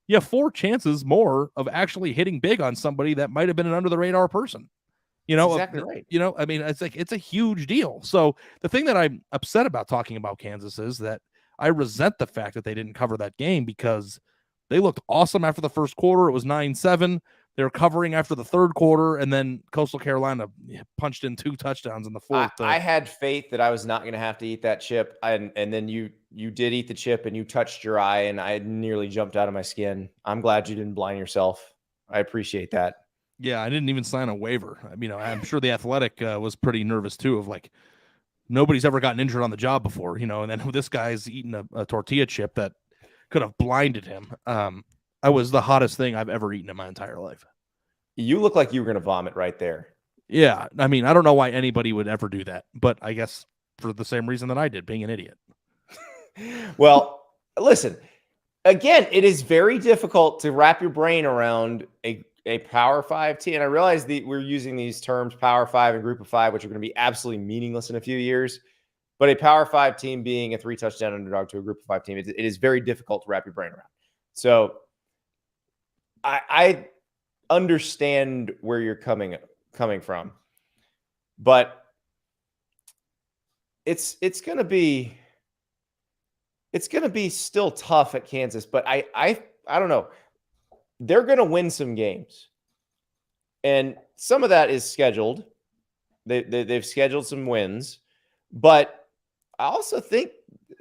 you have 4 chances more of actually hitting big on somebody that might have been an under the radar person. That's exactly right. It's a huge deal. So the thing that I'm upset about talking about Kansas is that I resent the fact that they didn't cover that game because they looked awesome after the first quarter. It was 9-7. They were covering after the third quarter, and then Coastal Carolina punched in 2 touchdowns in the fourth. I had faith that I was not going to have to eat that chip, and then you did eat the chip, and you touched your eye, and I nearly jumped out of my skin. I'm glad you didn't blind yourself. I appreciate that. Yeah, I didn't even sign a waiver. I'm sure the Athletic was pretty nervous too. Of like, nobody's ever gotten injured on the job before, and then this guy's eating a tortilla chip that could have blinded him. I was the hottest thing I've ever eaten in my entire life. You look like you were going to vomit right there. Yeah, I don't know why anybody would ever do that, but I guess for the same reason that I did, being an idiot. Well, listen, again, it is very difficult to wrap your brain around a Power 5 team. And I realize that we're using these terms, Power 5 and Group of 5, which are going to be absolutely meaningless in a few years. But a Power 5 team being a 3-touchdown underdog to a Group of 5 team, it is very difficult to wrap your brain around. So I understand where you're coming from, but it's gonna be still tough at Kansas. But I don't know. They're gonna win some games, and some of that is scheduled. They've scheduled some wins, but I also think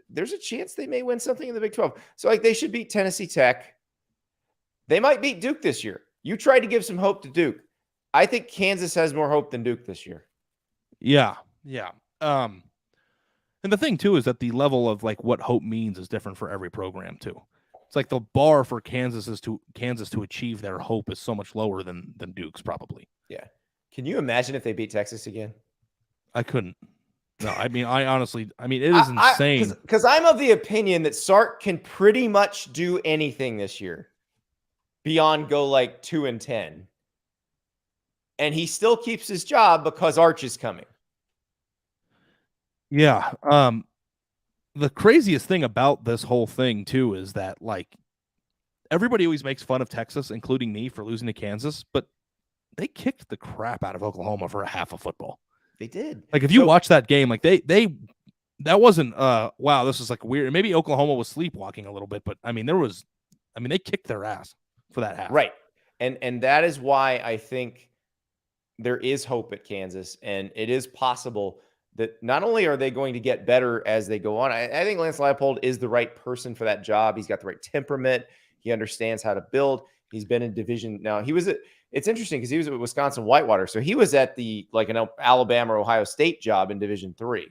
there's a chance they may win something in the Big 12. So like they should beat Tennessee Tech. They might beat Duke this year. You tried to give some hope to Duke. I think Kansas has more hope than Duke this year. Yeah. And the thing too is that the level of like what hope means is different for every program too. It's like the bar for Kansas to achieve their hope is so much lower than Duke's probably. Yeah. Can you imagine if they beat Texas again? I couldn't. No, I honestly, it is insane. Because I'm of the opinion that Sark can pretty much do anything this year beyond go like 2-10. And he still keeps his job because Arch is coming. Yeah. The craziest thing about this whole thing too is that like everybody always makes fun of Texas, including me, for losing to Kansas, but they kicked the crap out of Oklahoma for a half of football. They did. Like if you watch that game, like they that wasn't wow, this is like weird. Maybe Oklahoma was sleepwalking a little bit, but they kicked their ass for that half. Right. And that is why I think there is hope at Kansas, and it is possible that not only are they going to get better as they go on, I think Lance Leipold is the right person for that job. He's got the right temperament. He understands how to build. He's been in division. Now it's interesting because he was at Wisconsin Whitewater. So he was at an Alabama or Ohio State job in Division III,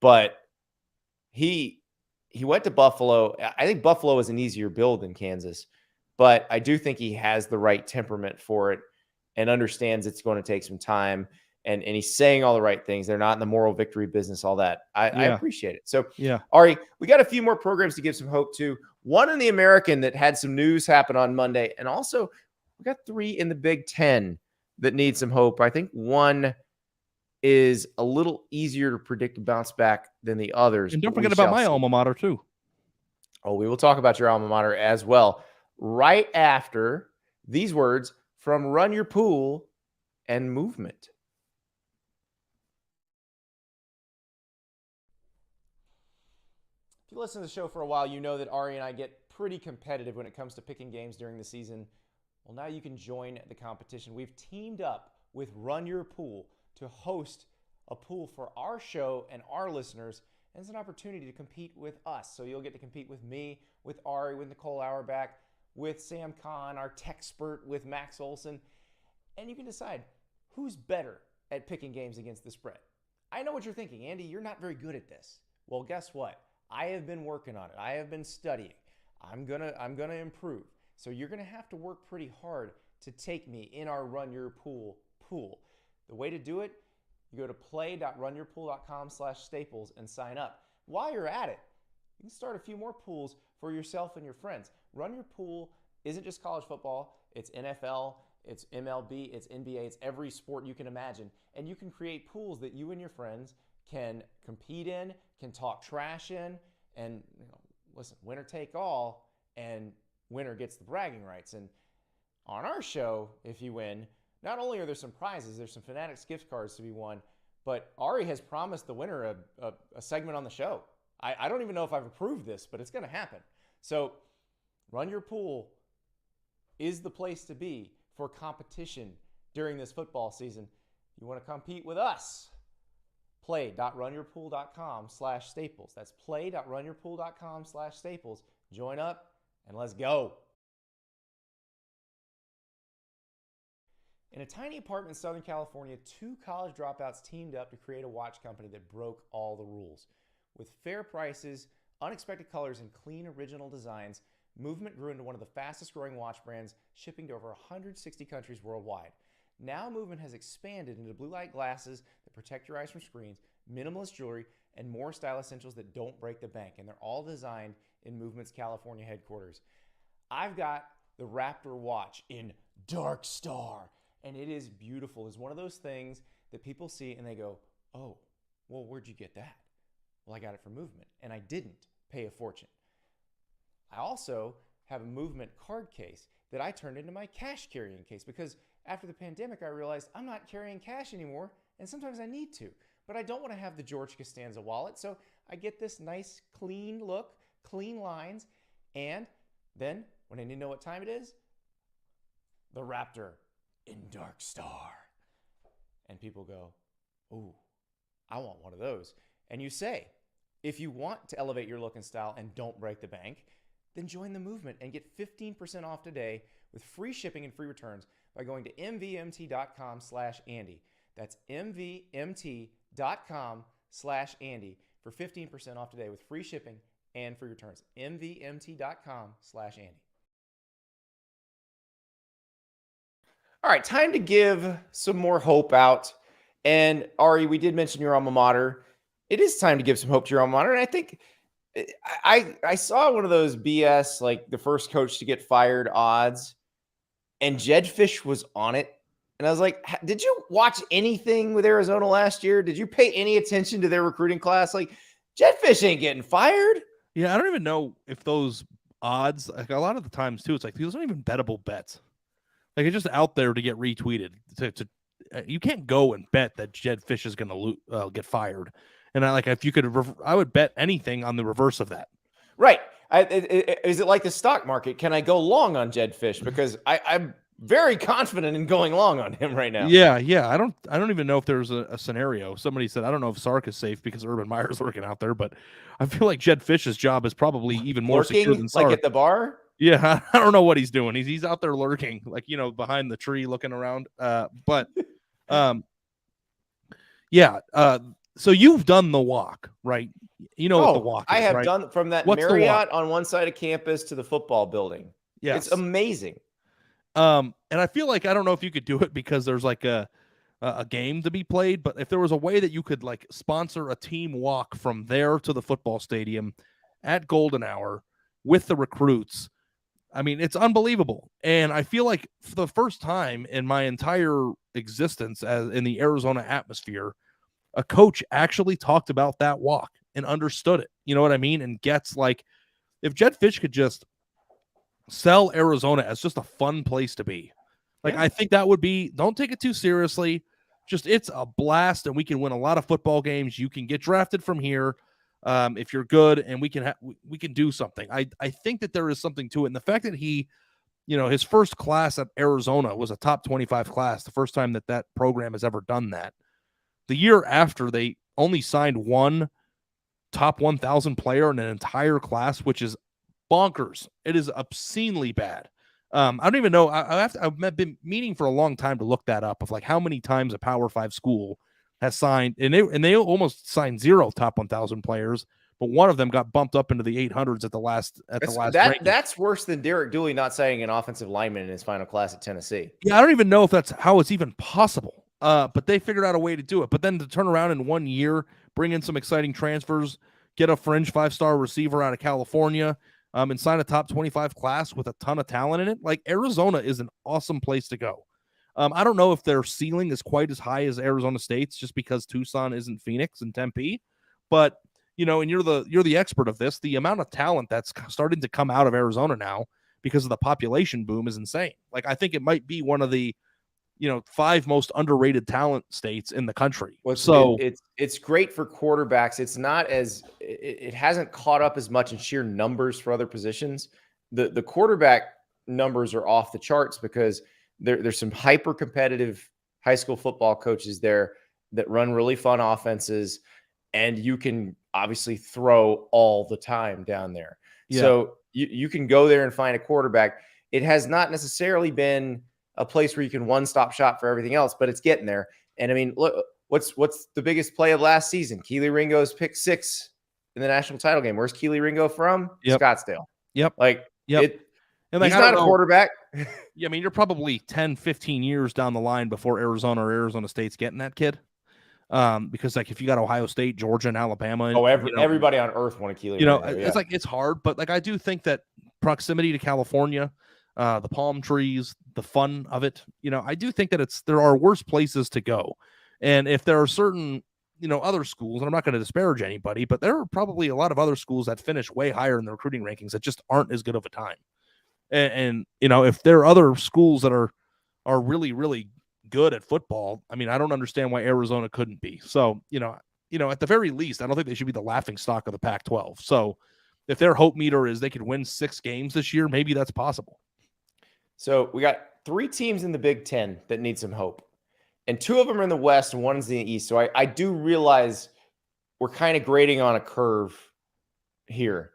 but he went to Buffalo. I think Buffalo is an easier build than Kansas, but I do think he has the right temperament for it and understands it's going to take some time. And he's saying all the right things. They're not in the moral victory business, all that. I appreciate it. So, yeah, Ari, we got a few more programs to give some hope to. One in the American that had some news happen on Monday. And also, we got 3 in the Big Ten that need some hope. I think one is a little easier to predict a bounce back than the others. And don't forget about my alma mater, too. Oh, we will talk about your alma mater as well right after these words from Run Your Pool and Movement. If you listen to the show for a while, you know that Ari and I get pretty competitive when it comes to picking games during the season. Well, now you can join the competition. We've teamed up with Run Your Pool to host a pool for our show and our listeners. And it's an opportunity to compete with us. So you'll get to compete with me, with Ari, with Nicole Auerbach, with Sam Kahn, our techspert, with Max Olson. And you can decide who's better at picking games against the spread. I know what you're thinking. Andy, you're not very good at this. Well, guess what? I have been working on it. I have been studying. I'm gonna improve. So you're gonna have to work pretty hard to take me in our Run Your Pool. The way to do it, you go to play.runyourpool.com/staples and sign up. While you're at it, you can start a few more pools for yourself and your friends. Run Your Pool isn't just college football. It's NFL, it's MLB, it's NBA, it's every sport you can imagine. And you can create pools that you and your friends can compete in, can talk trash in, and listen, winner take all, and winner gets the bragging rights. And on our show, if you win, not only are there some prizes, there's some Fanatics gift cards to be won, but Ari has promised the winner a segment on the show. I don't even know if I've approved this, but it's going to happen. So Run Your Pool is the place to be for competition during this football season. You want to compete with us? Play.runyourpool.com/staples. That's play.runyourpool.com/staples. Join up and let's go. In a tiny apartment in Southern California, 2 college dropouts teamed up to create a watch company that broke all the rules. With fair prices, unexpected colors, and clean original designs, Movement grew into one of the fastest growing watch brands, shipping to over 160 countries worldwide. Now Movement has expanded into blue light glasses that protect your eyes from screens, minimalist jewelry, and more style essentials that don't break the bank. And they're all designed in Movement's California headquarters. I've got the Raptor watch in Dark Star, and it is beautiful. It's one of those things that people see and they go, oh, well, where'd you get that? Well, I got it from Movement, and I didn't pay a fortune. I also have a Movement card case that I turned into my cash carrying case because after the pandemic, I realized I'm not carrying cash anymore, and sometimes I need to. But I don't want to have the George Costanza wallet, so I get this nice, clean look, clean lines, and then when I need to know what time it is, the Raptor in Dark Star. And people go, ooh, I want one of those. And you say, if you want to elevate your look and style and don't break the bank, then join the Movement and get 15% off today with free shipping and free returns by going to mvmt.com/Andy. That's mvmt.com/Andy for 15% off today with free shipping and free returns. mvmt.com/Andy. All right, time to give some more hope out. And Ari, we did mention your alma mater. It is time to give some hope to your alma mater. And I think I saw one of those BS, like the first coach to get fired odds, and Jedd Fisch was on it. And I was like, did you watch anything with Arizona last year? Did you pay any attention to their recruiting class? Like, Jedd Fisch ain't getting fired. Yeah, I don't even know if those odds, like a lot of the times too, it's like those aren't even bettable bets. Like it's just out there to get retweeted. You can't go and bet that Jedd Fisch is going to get fired. And if you could, I would bet anything on the reverse of that. Right. Is it like the stock market? Can I go long on Jedd Fisch? Because I'm very confident in going long on him right now. Yeah. I don't even know if there's a scenario. Somebody said, I don't know if Sark is safe because Urban Meyer's working out there, but I feel like Jedd Fisch's job is probably even more secure than Sark. Like at the bar? Yeah, I don't know what he's doing. He's out there lurking, behind the tree looking around. So you've done the walk, right? You know what the walk is, I have right? done from that Marriott on one side of campus to the football building. Yeah, it's amazing. And I feel like I don't know if you could do it because there's like a game to be played, but if there was a way that you could sponsor a team walk from there to the football stadium at golden hour with the recruits, I mean, it's unbelievable. And I feel like for the first time in my entire existence in the Arizona atmosphere, a coach actually talked about that walk and understood it. You know what I mean? And gets if Jedd Fisch could just sell Arizona as just a fun place to be. I think that would be, don't take it too seriously. Just, it's a blast and we can win a lot of football games. You can get drafted from here if you're good and we can do something. I think that there is something to it. And the fact that he, his first class at Arizona was a top 25 class, the first time that program has ever done that. The year after, they only signed one top 1,000 player in an entire class, which is bonkers. It is obscenely bad. I don't even know. I've been meaning for a long time to look that up of how many times a Power 5 school has signed, and they almost signed 0 top 1,000 players, but one of them got bumped up into the 800s at the last. That's worse than Derek Dooley not signing an offensive lineman in his final class at Tennessee. Yeah, I don't even know if that's how it's even possible. But they figured out a way to do it. But then to turn around in 1 year, bring in some exciting transfers, get a fringe 5-star receiver out of California, and sign a top 25 class with a ton of talent in it. Arizona is an awesome place to go. I don't know if their ceiling is quite as high as Arizona State's just because Tucson isn't Phoenix and Tempe. But, and you're the expert of this. The amount of talent that's starting to come out of Arizona now because of the population boom is insane. I think it might be one of the 5 most underrated talent states in the country. It's great for quarterbacks. It's not it hasn't caught up as much in sheer numbers for other positions. The quarterback numbers are off the charts because There's some hyper competitive high school football coaches there that run really fun offenses, and you can obviously throw all the time down there. Yeah. So you can go there and find a quarterback. It has not necessarily been a place where you can one-stop shop for everything else, but it's getting there. And I mean, look, what's the biggest play of last season? Keely Ringo's pick 6 in the national title game. Where's Keely Ringo from? Yep. Scottsdale. Yep. And like, he's not a quarterback. Yeah, I mean, you're probably 10, 15 years down the line before Arizona or Arizona State's getting that kid. Because like if you got Ohio State, Georgia, and Alabama, and, everybody on earth wanted Keely Ringo. It's like it's hard, but like I do think that proximity to California, the palm trees, the fun of it, I do think that there are worse places to go. And if there are certain, other schools, and I'm not going to disparage anybody, but there are probably a lot of other schools that finish way higher in the recruiting rankings that just aren't as good of a time. And if there are other schools that are really, really good at football, I mean, I don't understand why Arizona couldn't be. So, at the very least, I don't think they should be the laughing stock of the Pac-12. So if their hope meter is they could win 6 games this year, maybe that's possible. So we got 3 teams in the Big Ten that need some hope. And 2 of them are in the West and 1's in the East. So I do realize we're kind of grading on a curve here.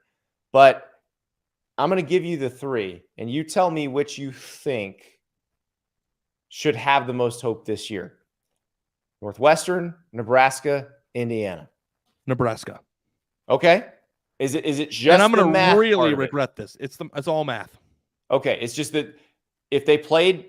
But I'm going to give you the 3, and you tell me which you think should have the most hope this year. Northwestern, Nebraska, Indiana. Nebraska. Okay. Is it just and I'm going to really regret regret this. It's all math. Okay. It's just that if they played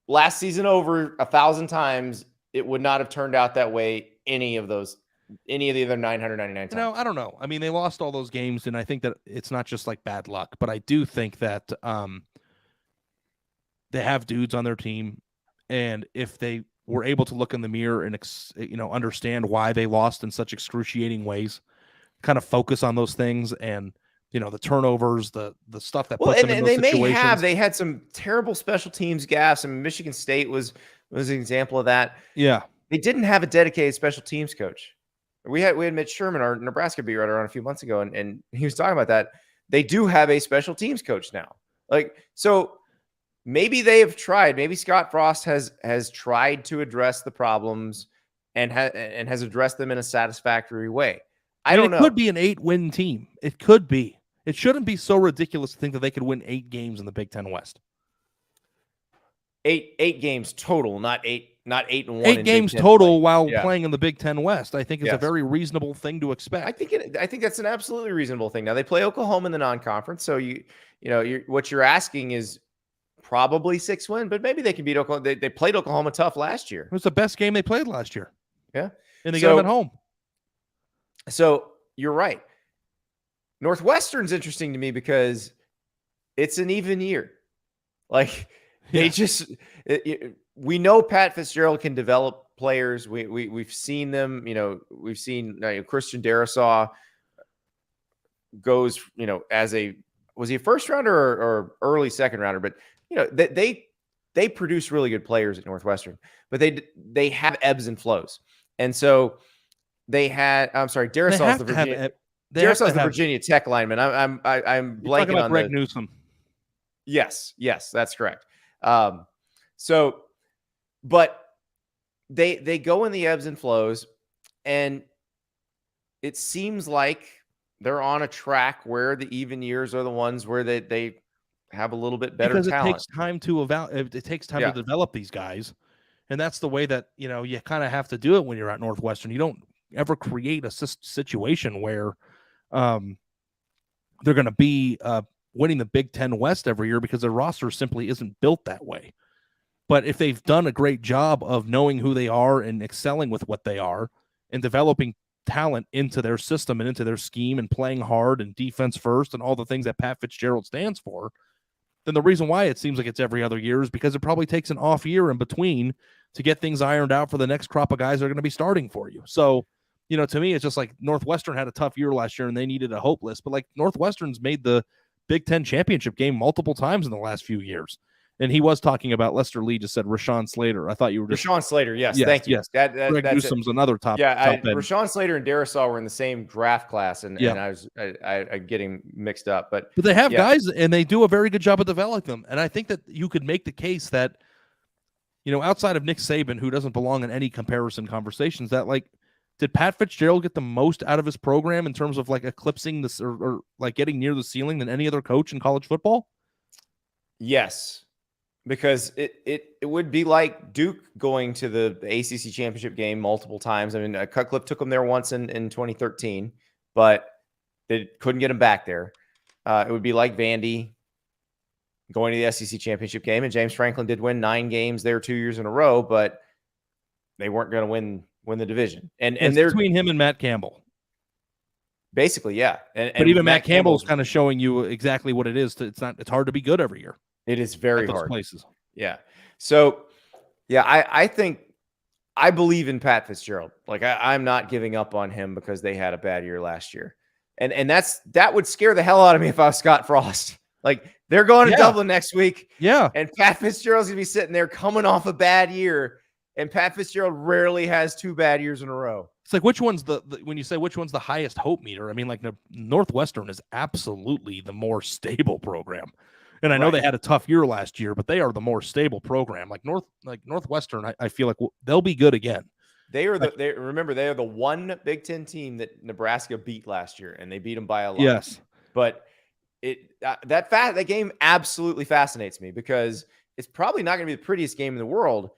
last season over 1,000 times, it would not have turned out that way any of the other 999 times. I don't know. I mean, they lost all those games, and I think that it's not just like bad luck, but I do think that they have dudes on their team, and if they were able to look in the mirror and understand why they lost in such excruciating ways, kind of focus on those things and the turnovers, the stuff that puts them in those situations. They had some terrible special teams gaffes. I mean, Michigan State was an example of that. Yeah. They didn't have a dedicated special teams coach. We had Mitch Sherman, our Nebraska beat writer, on a few months ago, and he was talking about that. They do have a special teams coach now. So maybe they have tried. Maybe Scott Frost has tried to address the problems and has addressed them in a satisfactory way. I don't know. It could be an 8-win team. It could be. It shouldn't be so ridiculous to think that they could win 8 games in the Big Ten West. 8 games total, not 8 and 1. 8 games total while playing in the Big Ten West. I think it's a very reasonable thing to expect. I think that's an absolutely reasonable thing. Now they play Oklahoma in the non-conference, so what you're asking is probably 6 win, but maybe they can beat Oklahoma. They played Oklahoma tough last year. It was the best game they played last year. Yeah, and they got them at home. So you're right. Northwestern's interesting to me because it's an even year. We know Pat Fitzgerald can develop players. We've seen them. We've seen Christian Darrisaw goes. Was he a first rounder or early second rounder? But they produce really good players at Northwestern. But they have ebbs and flows, and so they had. I'm sorry, Darrisaw's the Virginia Tech lineman. I'm blanking on Greg Newsome. Yes, that's correct. But they go in the ebbs and flows, and it seems like they're on a track where the even years are the ones where they have a little bit better because talent. It takes time to It takes time to develop these guys, and that's the way that you kind of have to do it when you're at Northwestern. You don't ever create a situation where they're going to be winning the Big Ten West every year because their roster simply isn't built that way. But if they've done a great job of knowing who they are and excelling with what they are and developing talent into their system and into their scheme and playing hard and defense first and all the things that Pat Fitzgerald stands for, then the reason why it seems like it's every other year is because it probably takes an off year in between to get things ironed out for the next crop of guys that are going to be starting for you. So, to me, it's just like Northwestern had a tough year last year and they needed a hope list. But Northwestern's made the Big Ten championship game multiple times in the last few years. And he was talking about Lester Lee just said Rashawn Slater. I thought you were just Rashawn Slater. Yes. Thank you. Yes. Greg Newsome's another top. Top Rashawn Slater and Darrisaw were in the same draft class, and I getting mixed up. But they have guys, and they do a very good job of developing them. And I think that you could make the case that outside of Nick Saban, who doesn't belong in any comparison conversations, that like, did Pat Fitzgerald get the most out of his program in terms of like eclipsing this or like getting near the ceiling than any other coach in college football? Yes, because it would be like Duke going to the ACC championship game multiple times. I mean, Cutcliffe took them there once in 2013, but they couldn't get him back there. It would be like Vandy going to the SEC championship game, and James Franklin did win 9 games there 2 years in a row, but they weren't going to win the division. And they're between him and Matt Campbell. Basically, yeah. But even Matt Campbell's kind of showing you exactly what it is. It's hard to be good every year. It is very hard. Places. Yeah. So, yeah, I believe in Pat Fitzgerald. Like I'm not giving up on him because they had a bad year last year. And that would scare the hell out of me if I was Scott Frost. Like they're going to Dublin next week. Yeah. And Pat Fitzgerald's going to be sitting there coming off a bad year. And Pat Fitzgerald rarely has 2 bad years in a row. It's like, which one's when you say which one's the highest hope meter? I mean, like Northwestern is absolutely the more stable program. And I know they had a tough year last year, but they are the more stable program. Like Northwestern, I feel like they'll be good again. They are remember they are the one Big Ten team that Nebraska beat last year, and they beat them by a lot. Yes, but that game absolutely fascinates me because it's probably not going to be the prettiest game in the world.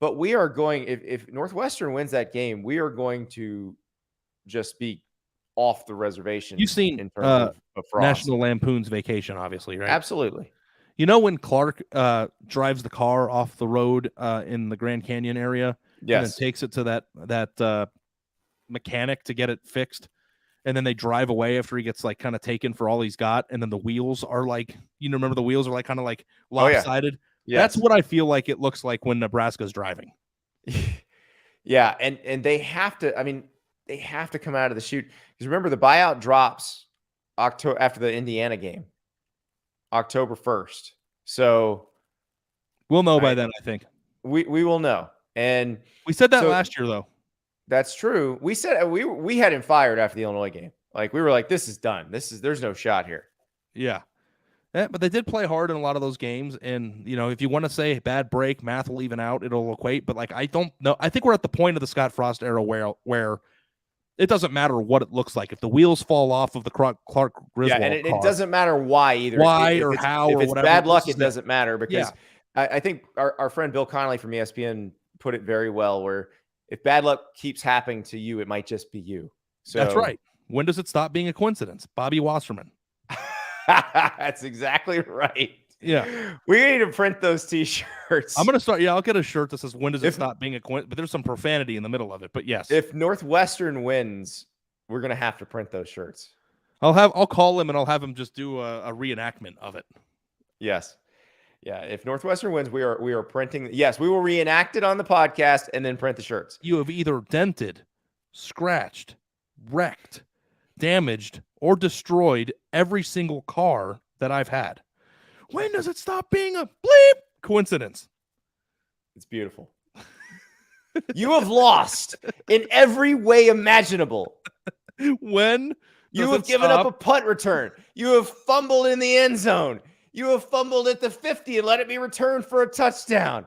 But we are going, if Northwestern wins that game, we are going to just be off the reservation. You've seen in terms of Frost. National Lampoon's Vacation, obviously, right? Absolutely. You know when Clark drives the car off the road in the Grand Canyon area, yes, and then takes it to that mechanic to get it fixed, and then they drive away after he gets like kind of taken for all he's got, and then the wheels are like, remember the wheels are like kind of like lopsided. Yes. That's what I feel like it looks like when Nebraska's driving. Yeah, and they have to. I mean, they have to come out of the chute because remember the buyout drops October after the Indiana game, October 1st. So we'll know by then. I think we will know. And we said that last year, though. That's true. We said we had him fired after the Illinois game. Like we were like, this is done. There's no shot here. Yeah. But they did play hard in a lot of those games. And, if you want to say bad break, math will even out. It'll equate. But, like, I don't know. I think we're at the point of the Scott Frost era where it doesn't matter what it looks like. If the wheels fall off of the Clark Griswold and it doesn't matter why either. Why or how or whatever. If it's bad luck, it doesn't matter because I think our friend Bill Connolly from ESPN put it very well where if bad luck keeps happening to you, it might just be you. So that's right. When does it stop being a coincidence? Bobby Wasserman. That's exactly right. Yeah. We need to print those T-shirts. I'm going to start. Yeah, I'll get a shirt that says, when does it stop being a coincidence? But there's some profanity in the middle of it. But yes. If Northwestern wins, we're going to have to print those shirts. I'll call him and I'll have him just do a reenactment of it. Yes. Yeah. If Northwestern wins, we are printing. Yes, we will reenact it on the podcast and then print the shirts. You have either dented, scratched, wrecked, damaged, or destroyed every single car that I've had. When does it stop being a bleep coincidence? It's beautiful. You have lost in every way imaginable. When you have given up a punt return. You have fumbled in the end zone. You have fumbled at the 50 and let it be returned for a touchdown.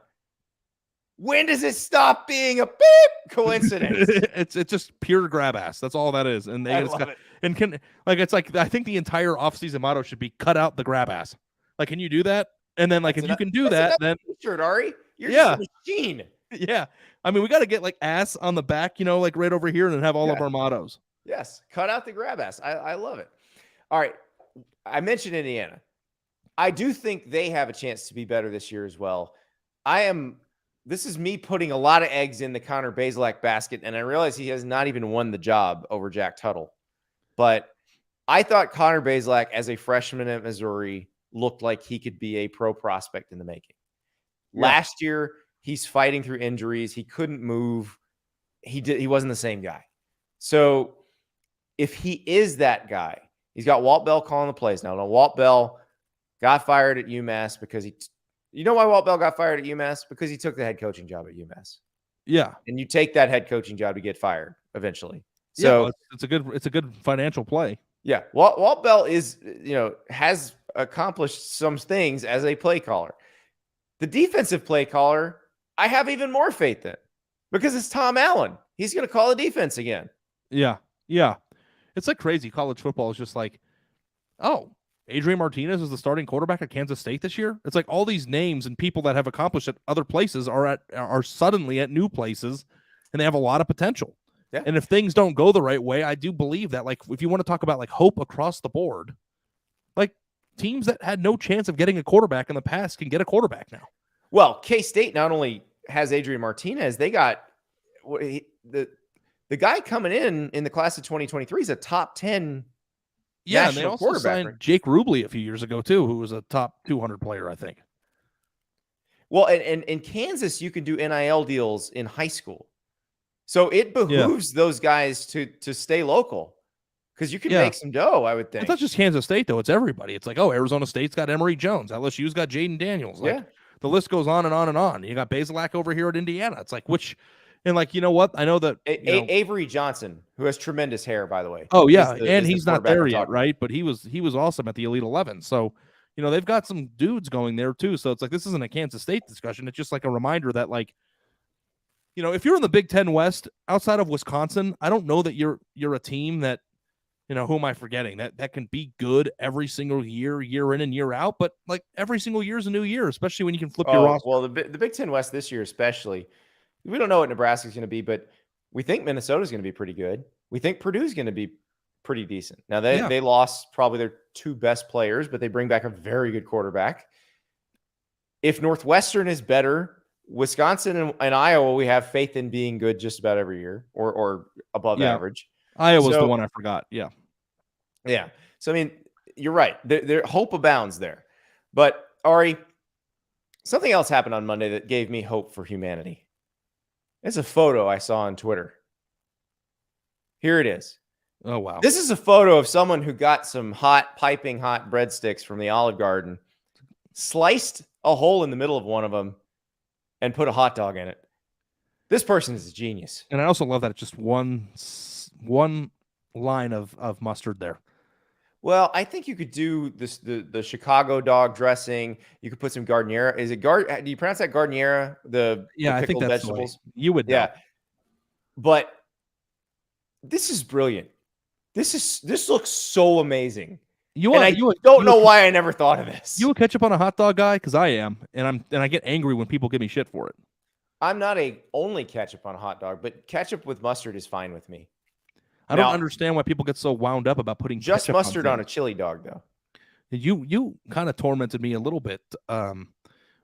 When does it stop being a beep coincidence? It's just pure grab ass. That's all that is. And I think the entire offseason motto should be cut out the grab ass. Like, can you do that? And then, like, if you can do that, then shirt, Ari, you're just a machine. Yeah. I mean, we got to get like ass on the back, like right over here, and then have all of our mottos. Yes. Cut out the grab ass. I love it. All right. I mentioned Indiana. I do think they have a chance to be better this year as well. This is me putting a lot of eggs in the Connor Bazelak basket, and I realize he has not even won the job over Jack Tuttle. But I thought Connor Bazelak, as a freshman at Missouri, looked like he could be a pro prospect in the making. Yeah. Last year, he's fighting through injuries. He couldn't move. He wasn't the same guy. So if he is that guy, he's got Walt Bell calling the plays now. Now, Walt Bell got fired at UMass because you know why Walt Bell got fired at UMass? Because he took the head coaching job at UMass. Yeah. And you take that head coaching job to get fired eventually. So it's a good financial play. Yeah. Walt Bell has accomplished some things as a play caller. The defensive play caller I have even more faith in because it's Tom Allen. He's going to call the defense again. Yeah. Yeah. It's like crazy. College football is just like, oh, Adrian Martinez is the starting quarterback at Kansas State this year. It's like all these names and people that have accomplished at other places are suddenly at new places, and they have a lot of potential. Yeah. And if things don't go the right way, I do believe that, like, if you want to talk about like hope across the board, like teams that had no chance of getting a quarterback in the past can get a quarterback now. Well, K-State not only has Adrian Martinez, they got the guy coming in the class of 2023 is a top 10 Yeah, and they national also quarterback. signed Jake Rubley a few years ago too, who was a top 200 player, I think. Well, and in Kansas, you can do NIL deals in high school. So it behooves those guys to stay local because you can make some dough, I would think. It's not just Kansas State, though. It's everybody. It's like, oh, Arizona State's got Emory Jones. LSU's got Jayden Daniels. Like, the list goes on and on and on. You got Basilak over here at Indiana. It's like, and like, you know what? I know that Avery Johnson, who has tremendous hair, by the way. Oh, yeah. And he's not there yet, right? But he was awesome at the Elite 11. So, they've got some dudes going there, too. So it's like, this isn't a Kansas State discussion. It's just like a reminder that, like, if you're in the Big Ten West, outside of Wisconsin, I don't know that you're a team that, who am I forgetting? That can be good every single year in and year out. But like every single year is a new year, especially when you can flip your roster. Well, the Big Ten West this year, especially, we don't know what Nebraska's going to be, but we think Minnesota's going to be pretty good. We think Purdue's going to be pretty decent. Now they lost probably their two best players, but they bring back a very good quarterback. If Northwestern is better, Wisconsin and Iowa, we have faith in being good just about every year or above average. Iowa's the one I forgot. Yeah. Yeah. So, I mean, you're right. There hope abounds there. But, Ari, something else happened on Monday that gave me hope for humanity. It's a photo I saw on Twitter. Here it is. Oh, wow. This is a photo of someone who got some piping hot breadsticks from the Olive Garden, sliced a hole in the middle of one of them, and put a hot dog in it. This person is a genius. And I also love that it's just one line of mustard there. Well, I think you could do this the Chicago dog dressing. You could put some Gardeniera. Is it do you pronounce that Gardeniera? The I think that's vegetables. You would know. Yeah. But this is brilliant. This looks so amazing. I don't know why I never thought of this. You a ketchup on a hot dog guy? Because I am, and I get angry when people give me shit for it. I'm not only ketchup on a hot dog, but ketchup with mustard is fine with me. I don't understand why people get so wound up about putting just mustard on a chili dog, though. You kind of tormented me a little bit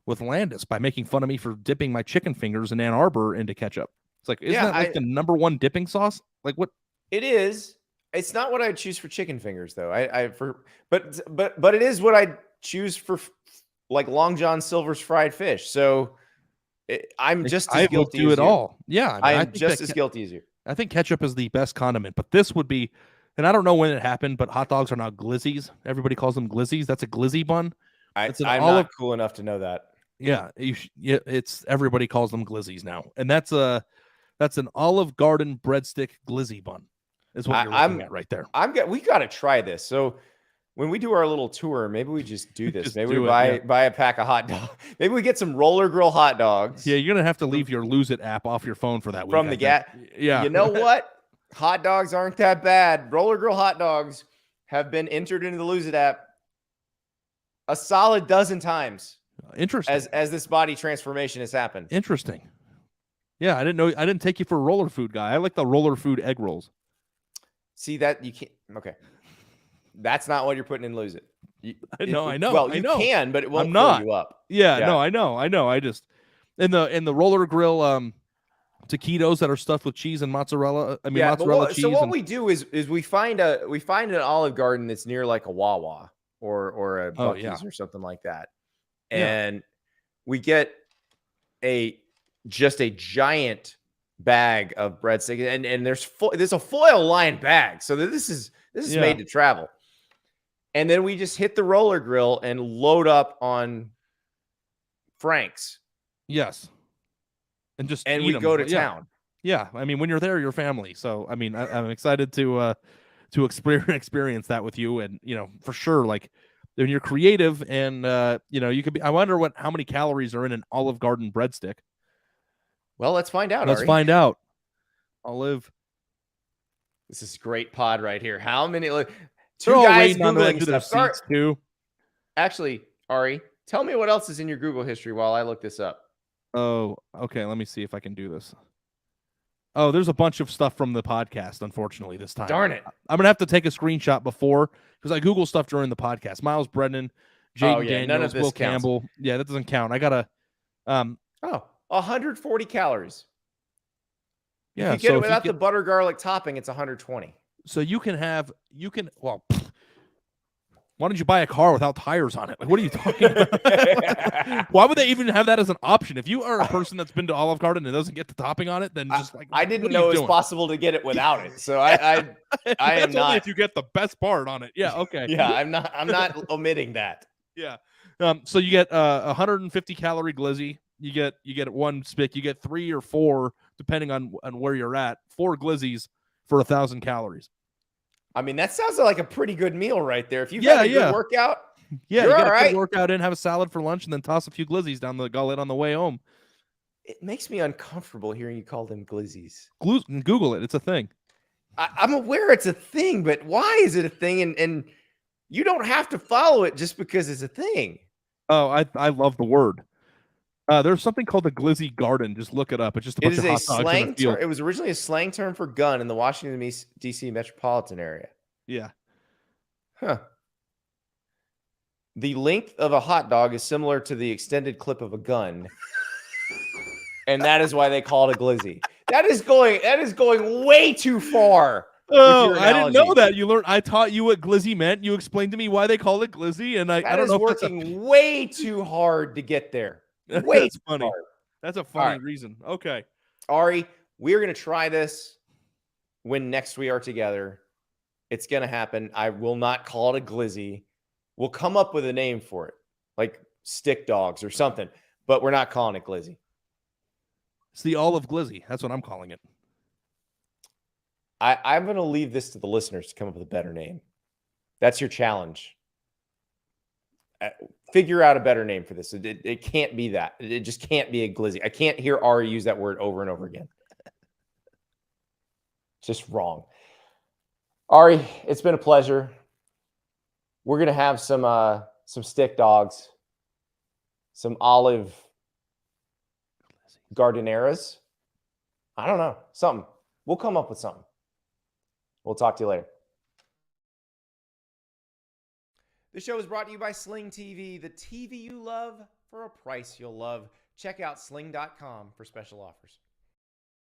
with Landis by making fun of me for dipping my chicken fingers in Ann Arbor into ketchup. It's like, isn't that like the number one dipping sauce? Like what? It is. It's not what I'd choose for chicken fingers, though. But it is what I'd choose for like Long John Silver's fried fish. So I'm just as guilty as you. All. Yeah, I'm just as guilty as you. I think ketchup is the best condiment, but this would be, and I don't know when it happened, but hot dogs are now glizzies. Everybody calls them glizzies. That's a glizzy bun. I'm not cool enough to know that. Yeah, it's everybody calls them glizzies now, and that's an Olive Garden breadstick glizzy bun. Is what you're looking at right there. We got to try this. So when we do our little tour, maybe we just do this. Maybe we buy a pack of hot dogs. Maybe we get some roller grill hot dogs. Yeah, you're gonna have to leave your Lose It app off your phone for that. From the gas. Yeah. You know what? Hot dogs aren't that bad. Roller grill hot dogs have been entered into the Lose It app a solid dozen times. Interesting. As this body transformation has happened. Interesting. Yeah, I didn't take you for a roller food guy. I like the roller food egg rolls. See that you can't. Okay. That's not what you're putting in Lose It. I know. Well, you can, but it won't fill you up. Yeah, no, I know. I just in the roller grill taquitos that are stuffed with cheese and mozzarella. Mozzarella cheese. So what we do is we find an Olive Garden that's near like a Wawa or a Buc-ee's or something like that, and we get just a giant bag of breadsticks, and there's a foil lined bag, so that this is made to travel. And then we just hit the roller grill and load up on Frank's. Yes. And we go to town. Yeah. I mean, when you're there, you're family. So, I mean, I'm excited to experience that with you. And, for sure, like when you're creative and, you could be, I wonder how many calories are in an Olive Garden breadstick. Well, let's find out. Let's Ari. find out. I'll live. This is great pod right here. How many? Two They're all guys waiting on the Googling edge of their stuff. seats too. Actually, Ari, tell me what else is in your Google history while I look this up. Oh, okay. Let me see if I can do this. Oh, there's a bunch of stuff from the podcast, unfortunately, this time. Darn it. I'm going to have to take a screenshot before because I Google stuff during the podcast. Myles Brennan, Jayden Daniels, none of this Will counts. Campbell. Yeah, that doesn't count. I got to 140 calories. Yeah, If you get it without the butter garlic topping, it's 120. So well, why don't you buy a car without tires on it? Like, what are you talking about? Why would they even have that as an option? If you are a person that's been to Olive Garden and doesn't get the topping on it, then just like I didn't know it was possible to get it without it. So I am only not. If you get the best part on it. Yeah. Okay. Yeah, I'm not omitting that. Yeah. So you get 150 calorie glizzy. You get one spick. You get 3 or 4, depending on where you're at. 4 glizzies for 1,000 calories. I mean, that sounds like a pretty good meal right there. If you've had a good workout, yeah, you're you get all a right. good workout in, have a salad for lunch, and then toss a few glizzies down the gullet on the way home. It makes me uncomfortable hearing you call them glizzies. Google it. It's a thing. I'm aware it's a thing, but why is it a thing? And you don't have to follow it just because it's a thing. Oh, I love the word. There's something called the Glizzy Garden. Just look it up. It's just a bunch of hot dogs slang in the field. term. It was originally a slang term for gun in the Washington, D.C. metropolitan area. Yeah. Huh. The length of a hot dog is similar to the extended clip of a gun. And that is why they call it a glizzy. That is going way too far. Oh, I didn't know that. I taught you what glizzy meant. You explained to me why they call it glizzy, and I don't know. Working way too hard to get there. Way That's too funny. hard. That's a funny reason. Okay. Ari, we're going to try this when next we are together. It's going to happen. I will not call it a glizzy. We'll come up with a name for it, like stick dogs or something, but we're not calling it glizzy. It's the olive glizzy. That's what I'm calling it. I'm going to leave this to the listeners to come up with a better name. That's your challenge. Figure out a better name for this. It can't be that. It just can't be a glizzy. I can't hear Ari use that word over and over again. It's just wrong. Ari, it's been a pleasure. We're going to have some stick dogs, some olive gardeneras. I don't know. Something. We'll come up with something. We'll talk to you later. The show is brought to you by Sling TV, the TV you love for a price you'll love. Check out sling.com for special offers.